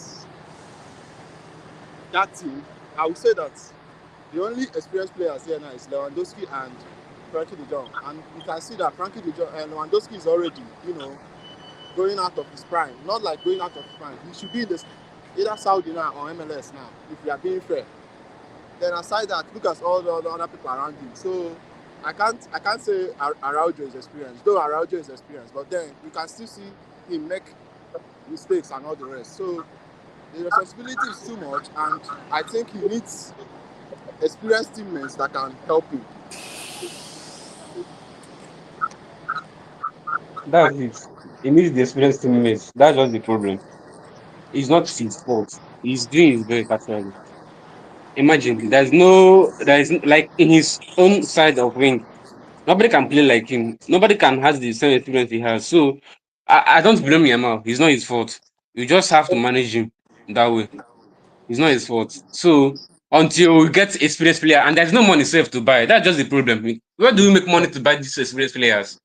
[SPEAKER 4] that team, I would say that the only experienced players here now is Lewandowski and Frankie de Jong. And you can see that Lewandowski is already, going out of his prime. Not like going out of his prime. He should be in either Saudi now or MLS now, if we are being fair. Then aside that, look at all the other people around him. So I can't say Araujo is experienced, though Araujo is experienced, but then you can still see him make mistakes and all the rest. So the responsibility is too much, and I think he needs experienced teammates that can help him.
[SPEAKER 2] That's it. He needs the experienced teammates. That's just the problem. It's not his fault. He's doing his best actually. Imagine there is like in his own side of wing. Nobody can play like him. Nobody can has the same experience he has. So I don't blame Yamal. It's not his fault. You just have to manage him that way. It's not his fault. So until we get experienced player, and there's no money saved to buy, that's just the problem. Where do we make money to buy these experienced players?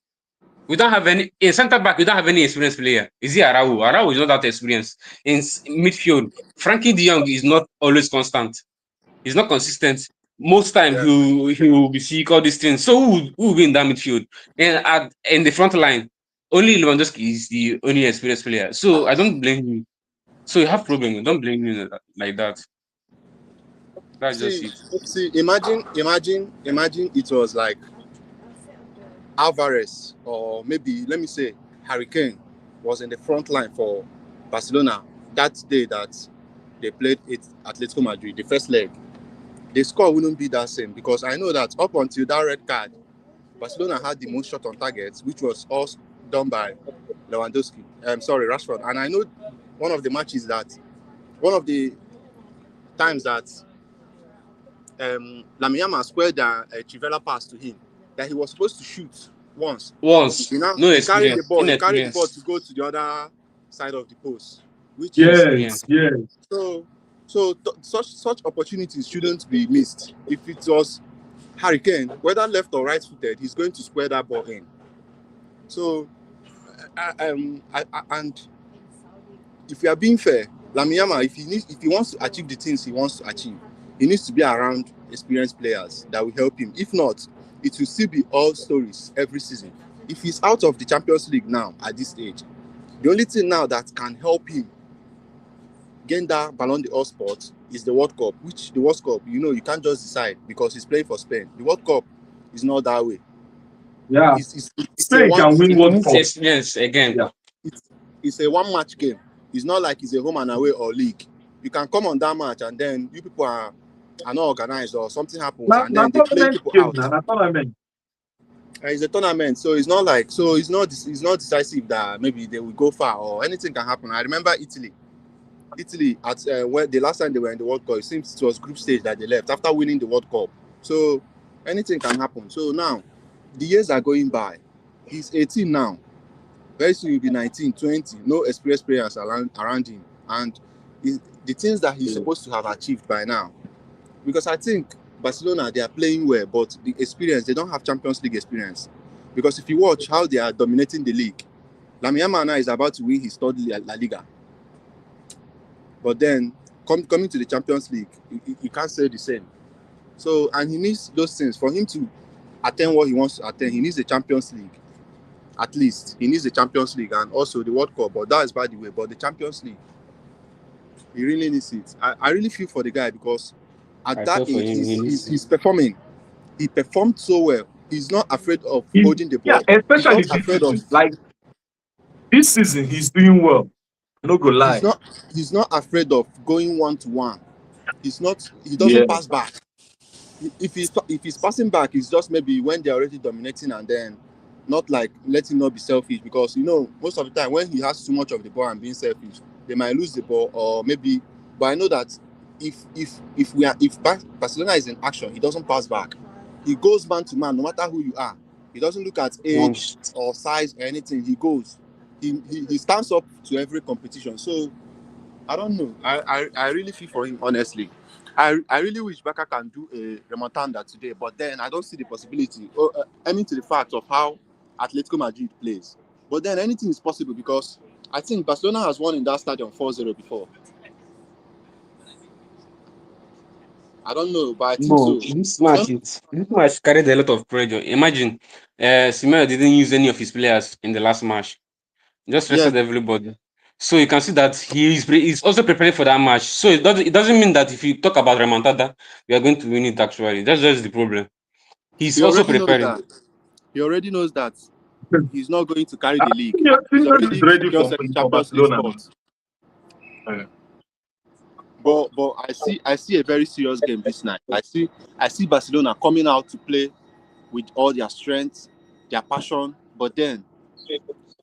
[SPEAKER 2] We don't have any in centre back. We don't have any experienced player. Is he Arau? Arau is not that experienced in midfield. Frankie De Jong is not always constant. He's not consistent. Most time
[SPEAKER 4] Yeah.
[SPEAKER 2] he will be sick, all these things. So who will be in that midfield? And in the front line, only Lewandowski is the only experienced player. So I don't blame him. So you have problem. Don't blame him like that. That's just
[SPEAKER 4] See,
[SPEAKER 2] it.
[SPEAKER 4] imagine it was like Alvarez, or maybe let me say Harry Kane was in the front line for Barcelona that day that they played it Atletico Madrid, the first leg. The score wouldn't be that same, because I know that up until that red card, Barcelona had the most shot on targets, which was all done by Lewandowski. Sorry, Rashford. And I know one of the times that Lamiyama squared a Chivella pass to him that he was supposed to shoot once.
[SPEAKER 2] Once, no
[SPEAKER 4] He carried the
[SPEAKER 2] experience,
[SPEAKER 4] ball. He carried the ball
[SPEAKER 2] inexperience,
[SPEAKER 4] to go to the other side of the post, which is
[SPEAKER 1] Yes,
[SPEAKER 2] inexperience.
[SPEAKER 1] yes.
[SPEAKER 4] so. Such opportunities shouldn't be missed. If it was Harry Kane, whether left or right-footed, he's going to square that ball in. So, and if we are being fair, Lamiyama, if he wants to achieve the things he wants to achieve, he needs to be around experienced players that will help him. If not, it will still be all stories every season. If he's out of the Champions League now at this stage, the only thing now that can help him gain that Ballon d'Or spot is the World Cup, which the World Cup, you can't just decide because he's playing for Spain. The World Cup is not that way.
[SPEAKER 1] Yeah.
[SPEAKER 4] It's a
[SPEAKER 1] Spain
[SPEAKER 4] one
[SPEAKER 1] can
[SPEAKER 4] it's
[SPEAKER 1] win
[SPEAKER 2] He
[SPEAKER 4] a,
[SPEAKER 1] World
[SPEAKER 2] needs
[SPEAKER 1] Cup.
[SPEAKER 2] experience again.
[SPEAKER 1] Yeah.
[SPEAKER 4] it's a one match game. It's not like it's a home and away or league. You can come on that match and then you people are not organized, or something happens and
[SPEAKER 1] Na
[SPEAKER 4] then they play
[SPEAKER 1] tournament
[SPEAKER 4] people
[SPEAKER 1] game
[SPEAKER 4] out.
[SPEAKER 1] na tournament.
[SPEAKER 4] And it's a tournament, so it's not decisive that maybe they will go far or anything can happen. I remember Italy at when the last time they were in the World Cup, it seems it was group stage that they left after winning the World Cup. So anything can happen. So now the years are going by. He's 18 now. Very soon he'll be 19, 20. No experienced players around him, and the things that he's supposed to have achieved by now. Because I think Barcelona, they are playing well, but the experience, they don't have Champions League experience. Because if you watch how they are dominating the league, Lamine Yamal now is about to win his third La Liga. But then coming to the Champions League, he can't say the same. So, and he needs those things for him to attain what he wants to attain. He needs the Champions League, at least. He needs the Champions League and also the World Cup. But that is by the way. But the Champions League, he really needs it. I really feel for the guy because at
[SPEAKER 2] I feel
[SPEAKER 4] that
[SPEAKER 2] for
[SPEAKER 4] age,
[SPEAKER 2] him. He needs
[SPEAKER 4] he's performing. He performed so well. He's not afraid of holding the
[SPEAKER 1] Yeah,
[SPEAKER 4] ball. He's
[SPEAKER 1] especially
[SPEAKER 4] not
[SPEAKER 1] this
[SPEAKER 4] afraid of
[SPEAKER 1] season. Like this season, he's doing well. No go
[SPEAKER 4] he's
[SPEAKER 1] lie.
[SPEAKER 4] not he's not afraid of going 1-to-1. He doesn't
[SPEAKER 1] Yeah.
[SPEAKER 4] pass back. If he's passing back, it's just maybe when they're already dominating, and then not like letting not be selfish, because most of the time when he has too much of the ball and being selfish, they might lose the ball, or maybe. But I know that if Barcelona is in action, he doesn't pass back. He goes man to man, no matter who you are. He doesn't look at age
[SPEAKER 2] once.
[SPEAKER 4] or size or anything. He goes. He stands up to every competition. So I don't know. I really feel for him, honestly. I really wish Barca can do a remontada today, but then I don't see the possibility. Aiming to the fact of how Atletico Madrid plays. But then anything is possible, because I think Barcelona has won in that stadium 4-0 before. I don't know, but I think
[SPEAKER 2] No,
[SPEAKER 4] so.
[SPEAKER 2] this match carried a lot of pressure. Imagine, Simeone didn't use any of his players in the last match. Just
[SPEAKER 4] Yeah,
[SPEAKER 2] rested everybody. So you can see that he's also preparing for that match. So it doesn't mean that if you talk about remontada, we are going to win it. Actually, that's just the problem. He's
[SPEAKER 4] He
[SPEAKER 2] also
[SPEAKER 4] already knows
[SPEAKER 2] preparing.
[SPEAKER 4] that. He already knows that he's not going to carry the league. He's
[SPEAKER 1] Senior is
[SPEAKER 4] already
[SPEAKER 1] ready
[SPEAKER 4] secured
[SPEAKER 1] for
[SPEAKER 4] Champions League
[SPEAKER 1] Barcelona now.
[SPEAKER 4] spot.
[SPEAKER 1] Eh.
[SPEAKER 4] But I see a very serious game this night. I see Barcelona coming out to play with all their strength, their passion. But then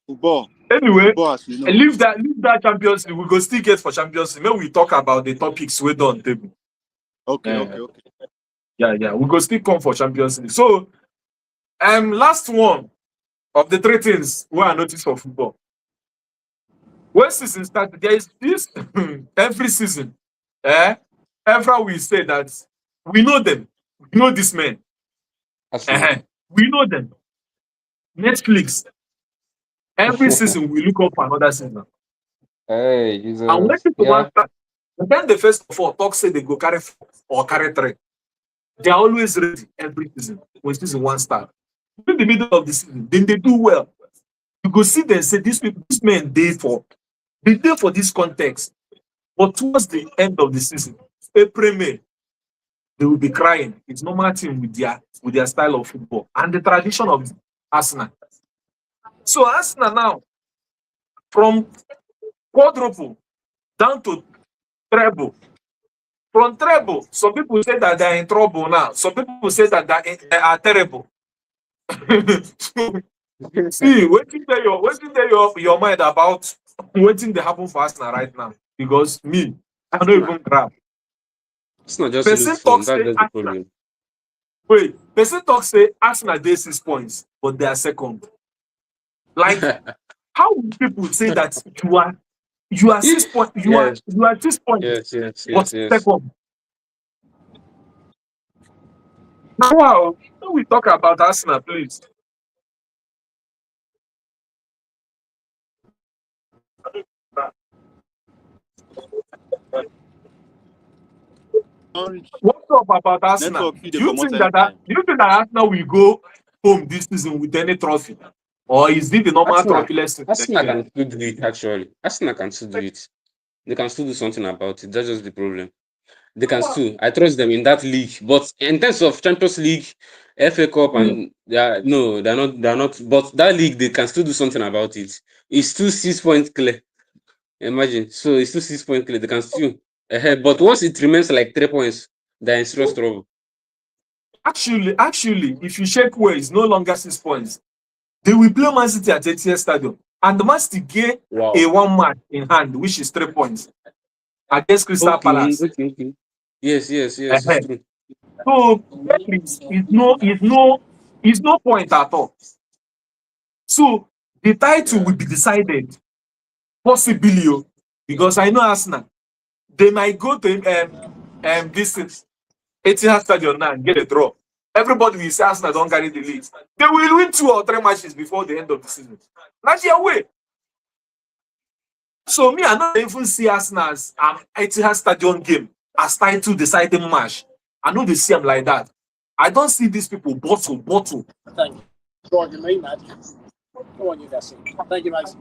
[SPEAKER 4] football,
[SPEAKER 1] Anyway,
[SPEAKER 4] football as we know.
[SPEAKER 1] leave that Champions League. We go still get for Champions League. Maybe we talk about the topics we done table.
[SPEAKER 4] Okay.
[SPEAKER 1] Yeah. We go still come for Champions League. So, last one of the three things where I noticed for football. When season started, there is this every season. Every we say that we know them, we know this man.
[SPEAKER 2] Arsenal.
[SPEAKER 1] We know them. Netflix. Every season we look up for another season.
[SPEAKER 2] Hey,
[SPEAKER 1] And when
[SPEAKER 2] Jesus.
[SPEAKER 1] people
[SPEAKER 2] Yeah.
[SPEAKER 1] want start, then the first of all talk say they go carry 4 or carry 3. They are always ready every season when season one start. In the middle of the season, then they do well. You go see them say this men they dey for this context. But towards the end of the season, April, May, they will be crying. It's normal thing with their style of football and the tradition of Arsenal. So Arsenal now, from quadruple down to treble. From treble, some people say that they're in trouble now. Some people say that they are terrible. See, waiting there your mind about waiting they happen for Arsenal right now. Because me, I don't
[SPEAKER 2] Arsenal.
[SPEAKER 1] even grab.
[SPEAKER 2] Arsenal just
[SPEAKER 1] Person
[SPEAKER 2] lose form.
[SPEAKER 1] talk
[SPEAKER 2] That's
[SPEAKER 1] say
[SPEAKER 2] just the
[SPEAKER 1] Arsenal.
[SPEAKER 2] problem.
[SPEAKER 1] Wait, person talk say Arsenal dey 6 points, but they are second. Like, how will people say that you are 6 points,
[SPEAKER 2] Yes,
[SPEAKER 1] you are 6 points, but
[SPEAKER 2] yes.
[SPEAKER 1] second? Now, when we talk about Arsenal, please. What's up about Arsenal?
[SPEAKER 4] Network feed they come out anytime.
[SPEAKER 1] Do you think that Arsenal will go home this season with any trophy, or is it the normal
[SPEAKER 2] Arsenal,
[SPEAKER 1] trophy lesson?
[SPEAKER 2] Arsenal can still do it, actually. Arsenal can still do it. They can still do something about it. That's just the problem. They can still. I trust them in that league. But in terms of Champions League, FA Cup, and no, they're not. They're not. But that league, they can still do something about it. It's still 6 points clear. Imagine. So it's still 6 points clear. They can still ahead. But once it remains like 3 points, they're in serious trouble.
[SPEAKER 1] Actually, if you check where it's no longer 6 points, they will play Man City at ATS Stadium, and the Man City get
[SPEAKER 2] Wow.
[SPEAKER 1] a 1 match in hand, which is 3 points against Crystal Palace.
[SPEAKER 2] Okay. Yes. It's true.
[SPEAKER 1] So it's no point at all. So the title
[SPEAKER 2] Yeah.
[SPEAKER 1] will be decided possibly, because I know Arsenal. They might go to this Etihad Stadium now and get a draw. Everybody will say Arsenal don't carry the lead. They will win 2 or 3 matches before the end of the season. That's their way. So me, I don't even see Arsenal as Etihad Stadium game as title deciding match. I know they see them like that. I don't see these people bottle.
[SPEAKER 5] Thank you. Go on, you mean that? Go on, you Bessie. Thank you, mate.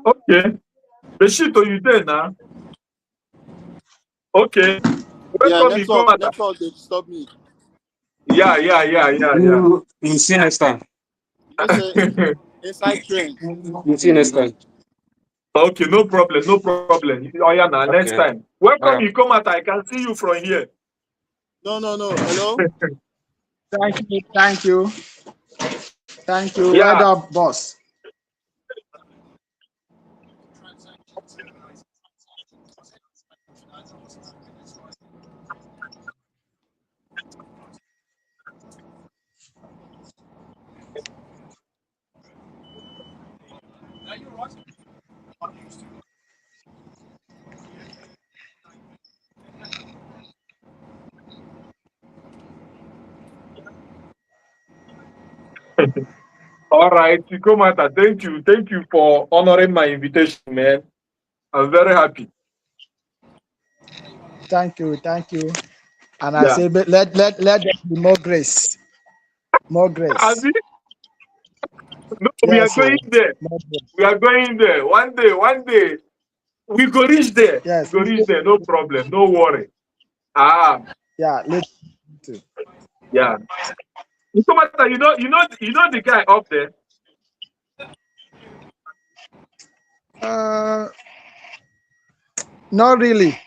[SPEAKER 1] Okay. Beshito, you there now? Okay.
[SPEAKER 4] Yeah,
[SPEAKER 1] Welcome, you come at
[SPEAKER 4] network they disturb me.
[SPEAKER 1] Yeah.
[SPEAKER 2] We'll see you next time.
[SPEAKER 4] Inside train.
[SPEAKER 2] We'll see you next time.
[SPEAKER 1] Okay, no problem. Oh yeah, now next
[SPEAKER 2] Okay.
[SPEAKER 1] time. Welcome,
[SPEAKER 2] Alright.
[SPEAKER 1] you come at. I can see you from here.
[SPEAKER 4] No. Hello?
[SPEAKER 5] Thank you.
[SPEAKER 1] Yeah.
[SPEAKER 5] Well done, boss.
[SPEAKER 1] All right, Sikomata, thank you. Thank you for honoring my invitation, man. I'm very happy.
[SPEAKER 6] Thank you, thank you. And I
[SPEAKER 1] Yeah.
[SPEAKER 6] say, but let there be more grace, more grace.
[SPEAKER 1] Abi, no, we are
[SPEAKER 6] Yes,
[SPEAKER 1] going
[SPEAKER 6] oh,
[SPEAKER 1] there.
[SPEAKER 6] more grace.
[SPEAKER 1] We are going there. One day, we go reach there. We
[SPEAKER 6] Yes,
[SPEAKER 1] go reach there. No problem. No worry. Ah,
[SPEAKER 6] yeah, let too.
[SPEAKER 1] yeah. Sikomata, you know the guy up there.
[SPEAKER 6] Uh, not really.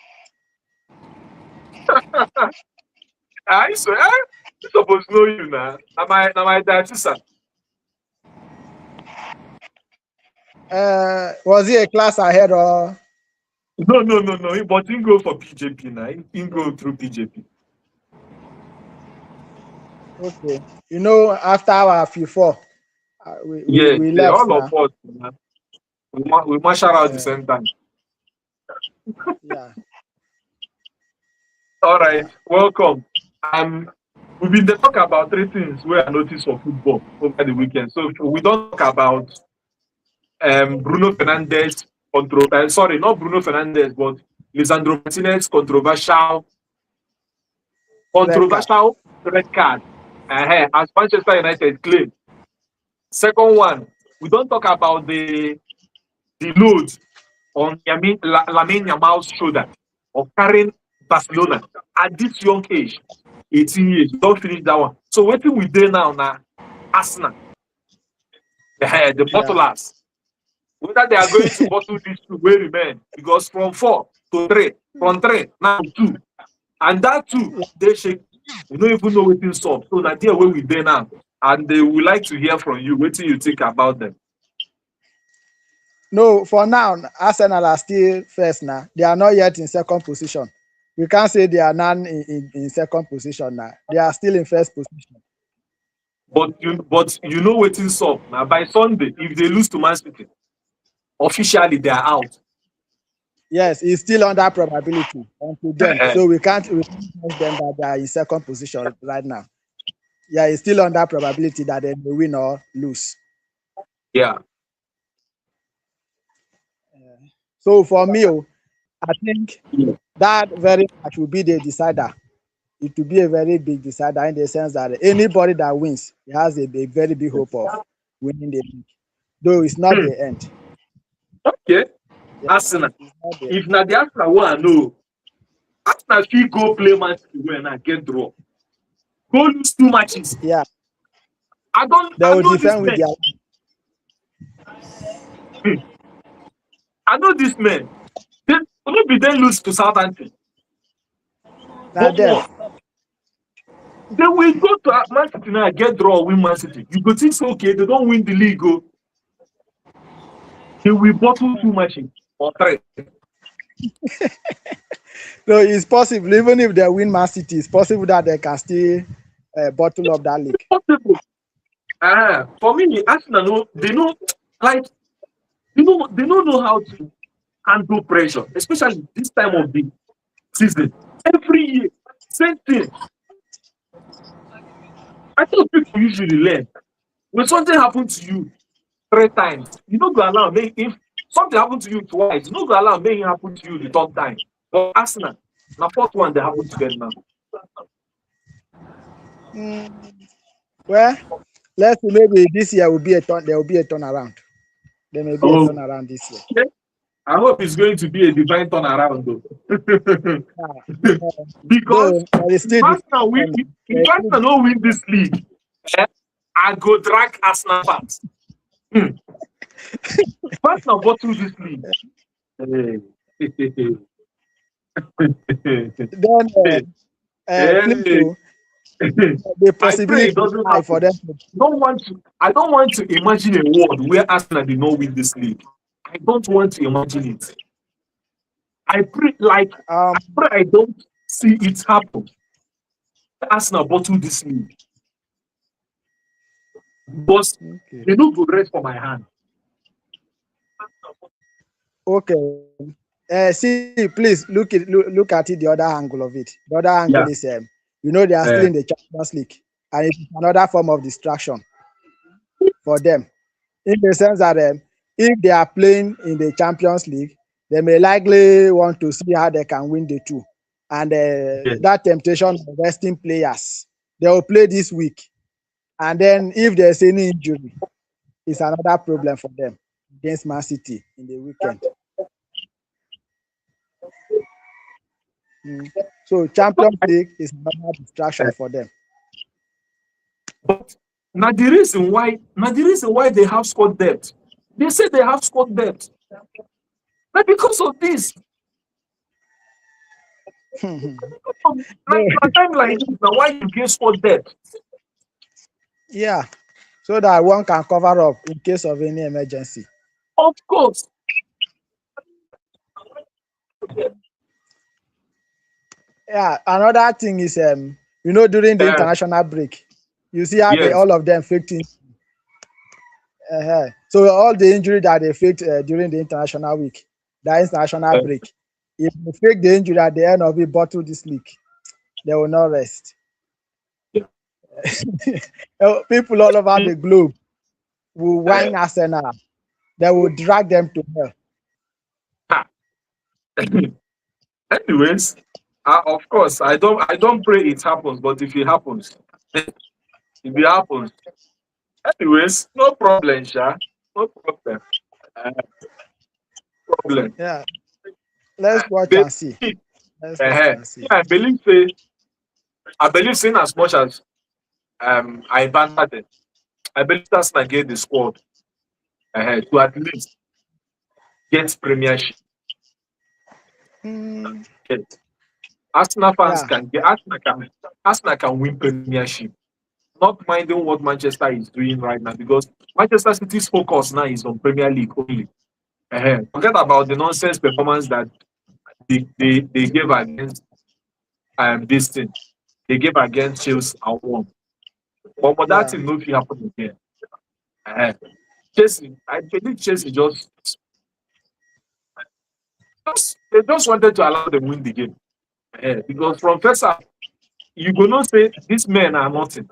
[SPEAKER 1] I swear, you supposed to know you now. Am I that sister?
[SPEAKER 6] Was he a class ahead or
[SPEAKER 1] No. But he go for PJP now. He go through PJP.
[SPEAKER 6] okay? You know, after our FIFO,
[SPEAKER 1] Yeah,
[SPEAKER 6] we
[SPEAKER 1] yeah.
[SPEAKER 6] left
[SPEAKER 1] All of
[SPEAKER 6] now.
[SPEAKER 1] us, man. We marshal out at the
[SPEAKER 6] Uh,
[SPEAKER 1] same time.
[SPEAKER 6] yeah,
[SPEAKER 1] All right,
[SPEAKER 6] yeah.
[SPEAKER 1] welcome. We've been talking about three things where I noticed for football over the weekend. So we don't talk about Bruno Fernandes sorry, not Bruno Fernandes, but Lisandro Martinez
[SPEAKER 6] Red card.
[SPEAKER 1] controversial red card. As Manchester United claim. Second one, we don't talk about the load on Lamine Yamal's shoulder of carrying Barcelona at this young age, 18 years. Don't finish that one. So what we do now, Arsenal, the
[SPEAKER 6] Yeah.
[SPEAKER 1] bottlers, whether they are going to bottle these two will remain because from 4 to 3, from 3 now 2, and that 2 they shake. We don't even know what is up. So that there where we there now, and they would like to hear from you. What do you think about them?
[SPEAKER 6] No, for now, Arsenal are still first now. They are not yet in second position. We can't say they are none in second position now. They are still in first position.
[SPEAKER 1] But you know what is up now. By Sunday, if they lose to Man City, officially they are out.
[SPEAKER 6] Yes, it's still under probability until then. So we can't tell them that they are in second position right now. Yeah, it's still under probability that they may win or lose.
[SPEAKER 1] Yeah.
[SPEAKER 6] So for me, I think that very much will be the decider. It will be a very big decider in the sense that anybody that wins has a very big hope of winning the league. Though it's not the end.
[SPEAKER 1] Okay.
[SPEAKER 6] Yeah,
[SPEAKER 1] Arsenal.
[SPEAKER 6] it's not the
[SPEAKER 1] If na the Arsenal one I know, Arsenal fit go play Man City well and get draw. Go lose 2 matches.
[SPEAKER 6] yeah,
[SPEAKER 1] I
[SPEAKER 6] they will
[SPEAKER 1] know this
[SPEAKER 6] defend with
[SPEAKER 1] man.
[SPEAKER 6] their
[SPEAKER 1] I know this man. They will be then lose to Southampton.
[SPEAKER 6] now
[SPEAKER 1] But
[SPEAKER 6] them.
[SPEAKER 1] what? They will go to Man City now and get draw win Man City. You go think so, okay, they don't win the league. Go. They will bottle 2 matches or 3.
[SPEAKER 6] So it's possible, even if they win Man City, it's possible that they can still bottle up that league.
[SPEAKER 1] Possible. For me, Arsenal they know like they don't know how to handle pressure, especially this time of the season. Every year, same thing. I think people usually learn. When something happens to you 3 times, you don't go allow me. If something happens to you twice, you don't go allow me it happen to you the 3rd time. But Arsenal, the 4th one they happen to them now.
[SPEAKER 6] Well, let's see, maybe this year will be a turn. There will be a turnaround. There may be a
[SPEAKER 1] Oh,
[SPEAKER 6] turnaround this year.
[SPEAKER 1] okay. I hope it's going to be a divine turnaround though. Because
[SPEAKER 6] So there is still
[SPEAKER 1] if Arsenal don't win this league, I go drag Arsenal fans. Arsenal bottle this league.
[SPEAKER 6] then Clint, the
[SPEAKER 1] I pray it
[SPEAKER 6] possibility
[SPEAKER 1] doesn't
[SPEAKER 6] for
[SPEAKER 1] happen.
[SPEAKER 6] them.
[SPEAKER 1] I don't want to imagine a world where Arsenal did not win this league. I don't want to imagine it. I pray I don't see it happen. Arsenal bottle this league. Because they don't go rest for my hand.
[SPEAKER 6] Okay. See, please look at it the other angle of it. The other angle is they are still in the Champions League, and it's another form of distraction. for them, in the sense that if they are playing in the Champions League, they may likely want to see how they can win the two. And
[SPEAKER 1] Yeah.
[SPEAKER 6] that temptation of resting players, they will play this week. And then if there's any injury, it's another problem for them against Man City in the weekend. So Champions League is another distraction for them.
[SPEAKER 1] But now the reason why they have squad depth, they say they have squad depth. But because of this, like a time like this, now why you get squad depth?
[SPEAKER 6] Yeah, so that one can cover up in case of any emergency.
[SPEAKER 1] Of course.
[SPEAKER 6] Yeah, another thing is during the international break, you see how
[SPEAKER 1] Yes.
[SPEAKER 6] all of them faked in. So all the injury that they faked during the international week, that international break, if they fake the injury at the end of it, bottle this league, they will not rest.
[SPEAKER 1] Yeah.
[SPEAKER 6] People all over the globe will whine Arsenal. They will drag them to hell.
[SPEAKER 1] Anyways, of course, I don't pray it happens, but if it happens, if it happens. Anyways, no problem, Sha. No problem. Problem.
[SPEAKER 6] Yeah, let's watch
[SPEAKER 1] They-
[SPEAKER 6] and see. Let's watch and see.
[SPEAKER 1] I believe saying as much as I banter them, I believe that's not get the squad to at least get premiership. Yes. Arsenal fans can get Arsenal can win premiership. Not minding what Manchester is doing right now, because Manchester City's focus now is on Premier League only. Forget about the nonsense performance that they gave against this thing. They gave against Chelsea and won. But that thing no fit happen again. Chelsea, I believe Chelsea they just wanted to allow them win the game. Because from first half, you go not say these men are nothing.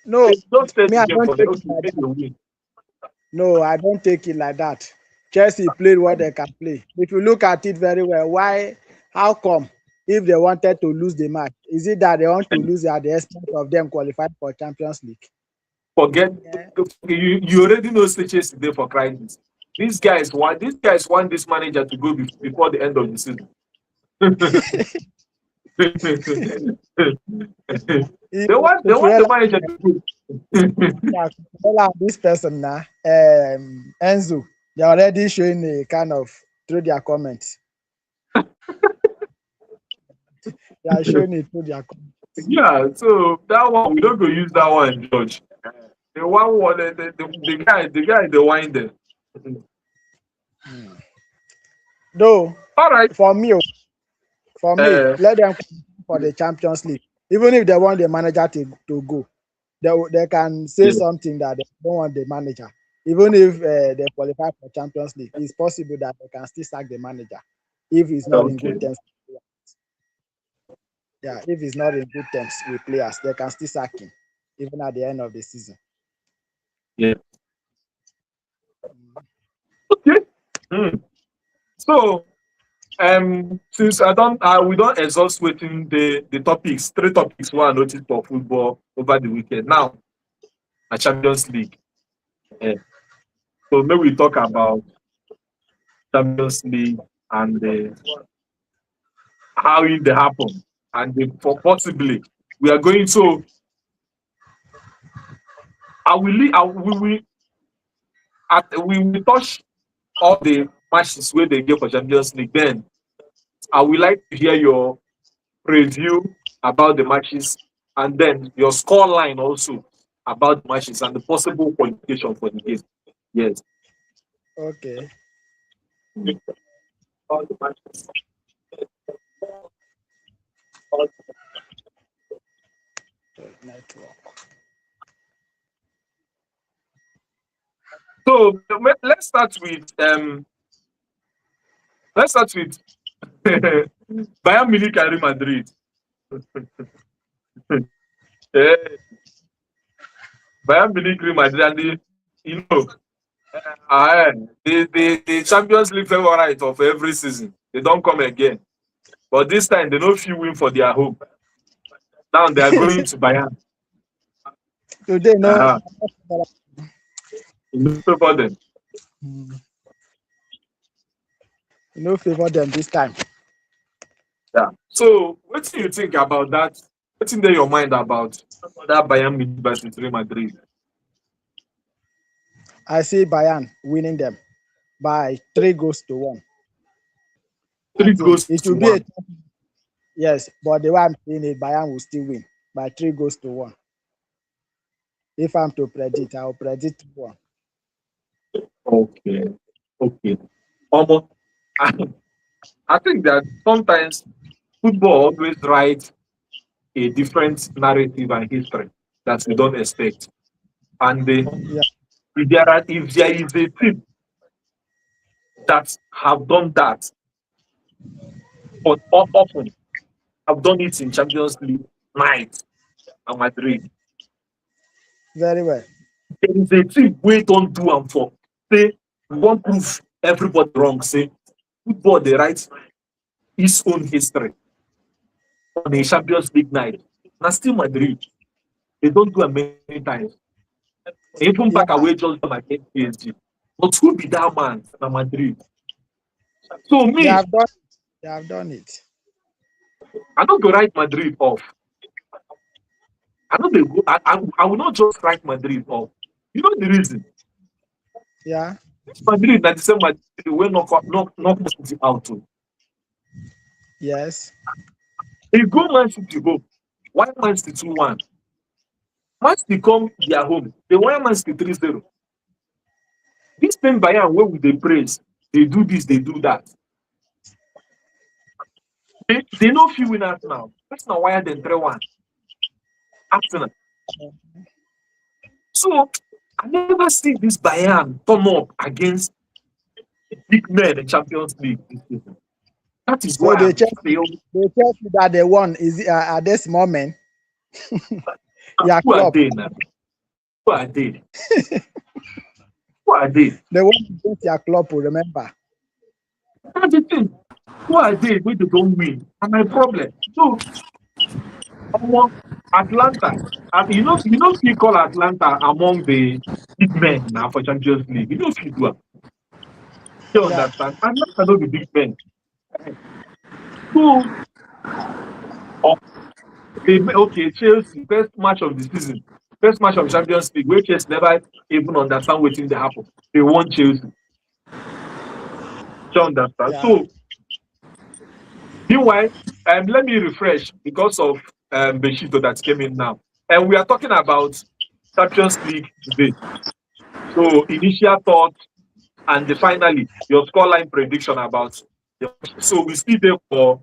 [SPEAKER 6] No,
[SPEAKER 1] Don't say
[SPEAKER 6] me, I
[SPEAKER 1] the game
[SPEAKER 6] don't
[SPEAKER 1] for
[SPEAKER 6] take
[SPEAKER 1] them.
[SPEAKER 6] it like
[SPEAKER 1] Okay,
[SPEAKER 6] that.
[SPEAKER 1] win.
[SPEAKER 6] No, I don't take it like that. Chelsea played what they can play. If you look at it very well, how come if they wanted to lose the match, is it that they want to lose at the expense of them qualifying for Champions League?
[SPEAKER 1] Forget you already know Chelsea today for crying this. These guys want this manager to go before the end of the season. They want the manager to go.
[SPEAKER 6] This person now, Enzo, they're already showing a kind of through their comments. They are showing it through their comments.
[SPEAKER 1] Yeah, so that one we don't go use that one, George. The one the guy the wine there.
[SPEAKER 6] Though,
[SPEAKER 1] all right.
[SPEAKER 6] For me, let them for the Champions League. Even if they want the manager to go, they can say something that they don't want the manager. Even if they qualify for Champions League, it's possible that they can still sack the manager if he's not in good terms. Yeah, if he's not in good terms with players, they can still sack him, even at the end of the season.
[SPEAKER 1] Yeah. Okay. So, since we don't exhaust waiting the topics, 3 topics were noticed for football over the weekend. Now, a Champions League. So maybe we talk about Champions League and how it happen, and possibly we are going to. We will touch all the matches where they get for Champions League. Then I would like to hear your review about the matches, and then your score line also about the matches and the possible qualification for the game. Yes.
[SPEAKER 6] Okay.
[SPEAKER 1] All the matches.
[SPEAKER 6] Network.
[SPEAKER 1] So let's start with Bayern Munich and Real Madrid. Bayern Munich, Real Madrid, and you know, uh, the Champions League favorite of every season. They don't come again. But this time they don't feel win for their home. Now they are going to Bayern.
[SPEAKER 6] Today, no,
[SPEAKER 1] Uh-huh. No favor them.
[SPEAKER 6] no favor them this time.
[SPEAKER 1] Yeah. So what do you think about that? What's in your mind about that Bayern Munich versus Real Madrid?
[SPEAKER 6] I see Bayern winning them by 3 goals to 1. I
[SPEAKER 1] Three
[SPEAKER 6] think
[SPEAKER 1] goes
[SPEAKER 6] it
[SPEAKER 1] to
[SPEAKER 6] will be a
[SPEAKER 1] one.
[SPEAKER 6] yes, but the way I'm saying it, Bayern will still win by 3 goals to 1. If I'm to predict, I'll predict 1.
[SPEAKER 1] Okay. Okay. Almost. I think that sometimes football always writes a different narrative and history that we don't expect. And
[SPEAKER 6] Yeah,
[SPEAKER 1] if there is a team that have done that, but often have done it in Champions League night and Madrid,
[SPEAKER 6] very well.
[SPEAKER 1] there is a team we don't do them for. Say, we won't prove everybody wrong. Say, football, they write its own history on a Champions League night. Now, still Madrid, they don't do it many times. Even
[SPEAKER 6] Yeah,
[SPEAKER 1] back away just against PSG. But who be that man na Madrid? So
[SPEAKER 6] they
[SPEAKER 1] me,
[SPEAKER 6] have done. They have done it.
[SPEAKER 1] I don't go write Madrid off. I know they go. I will not just write Madrid off. You know the reason?
[SPEAKER 6] Yeah,
[SPEAKER 1] This Madrid, that the same Madrid, will knock Man City out too.
[SPEAKER 6] yes,
[SPEAKER 1] They go Man City home. Why Man City 2-1? Man City come their home. They win Man City 3-0. This thing Bayern where we they praise. They do this, they do that. They know few winners now. That's not why they 3-1. Arsenal. So I never see this Bayern turn up against big men in Champions League this season. That is
[SPEAKER 6] so
[SPEAKER 1] why
[SPEAKER 6] they
[SPEAKER 1] I'm
[SPEAKER 6] check.
[SPEAKER 1] still.
[SPEAKER 6] They tell you that they won is at this moment. Yeah,
[SPEAKER 1] Who are
[SPEAKER 6] club.
[SPEAKER 1] they now? Who are they? Who are they?
[SPEAKER 6] They won against your club. Remember?
[SPEAKER 1] That's the thing. Who are they when they don't win? And my problem. So, Atlanta. You know, if you call Atlanta among the big men now for Champions League, you know, if you do, you
[SPEAKER 6] Yeah,
[SPEAKER 1] understand. Atlanta know the big men. So, okay, Chelsea, first match of the season, first match of Champions League, where Chelsea never even understand what thing they happen. They won Chelsea. You understand?
[SPEAKER 6] yeah,
[SPEAKER 1] So, meanwhile, let me refresh because of Beshito that came in now. And we are talking about Champions League today. So, initial thoughts and finally, your scoreline prediction about the so we still there for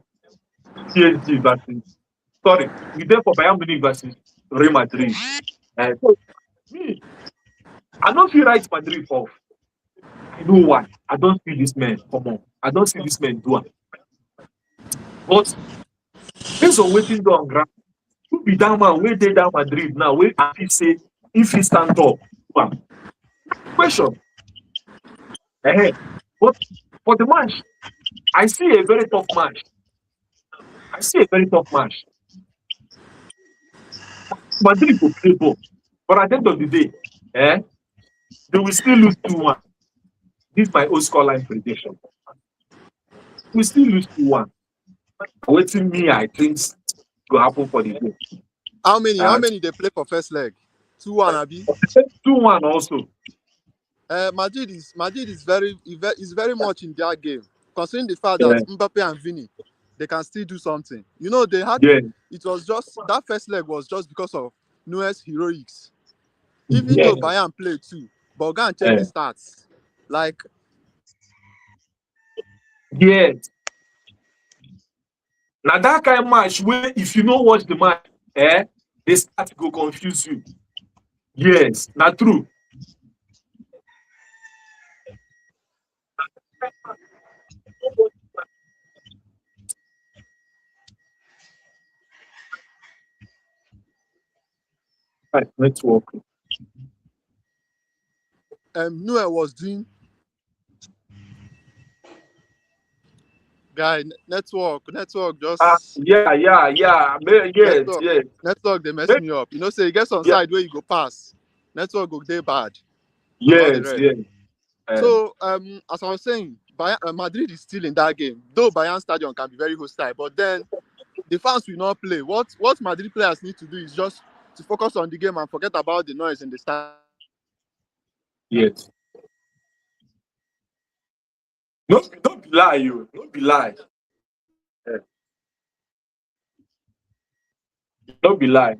[SPEAKER 1] PSG versus we there for Bayern Munich versus Real Madrid. So me, I don't feel right Madrid off. I know why. I don't see this man. Come on. I don't see this man do it. But based on waiting on ground, who be that man where they down Madrid now? Where I feel say if he stand up, well, question. But for the match, I see a very tough match. I see a very tough match. Madrid will play ball. But at the end of the day, they will still lose 2-1. This is my old scoreline prediction. We still lose 2-1. Waiting me, I think will happen for the game.
[SPEAKER 4] How many they play for first leg? 2-1, Abi.
[SPEAKER 1] 2-1 also.
[SPEAKER 4] Madrid is very much in their game, considering the fact
[SPEAKER 1] Yeah.
[SPEAKER 4] that Mbappe and Vini, they can still do something. You know, they had
[SPEAKER 1] Yeah.
[SPEAKER 4] it was just that first leg was just because of Neuer's heroics. Even
[SPEAKER 1] Yeah.
[SPEAKER 4] though Bayern played too, but go and check the stats. Like
[SPEAKER 1] Yes. Now that kind of match where if you don't watch the match, they start to go confuse you. Yes, not true. Right, network.
[SPEAKER 4] Noel was doing guy network just
[SPEAKER 1] Yes,
[SPEAKER 4] network
[SPEAKER 1] yes.
[SPEAKER 4] network they mess me up. You know, say you get some
[SPEAKER 1] Yeah,
[SPEAKER 4] side where you go pass, network go day bad and all the
[SPEAKER 1] yes,
[SPEAKER 4] rest.
[SPEAKER 1] yes. Uh,
[SPEAKER 4] So as I was saying, Madrid is still in that game. Though Bayern Stadium can be very hostile, but then the fans will not play. What Madrid players need to do is just to focus on the game and forget about the noise in the stadium.
[SPEAKER 1] yes. No, don't be lie, you. Don't be lie. Uh, don't be lie.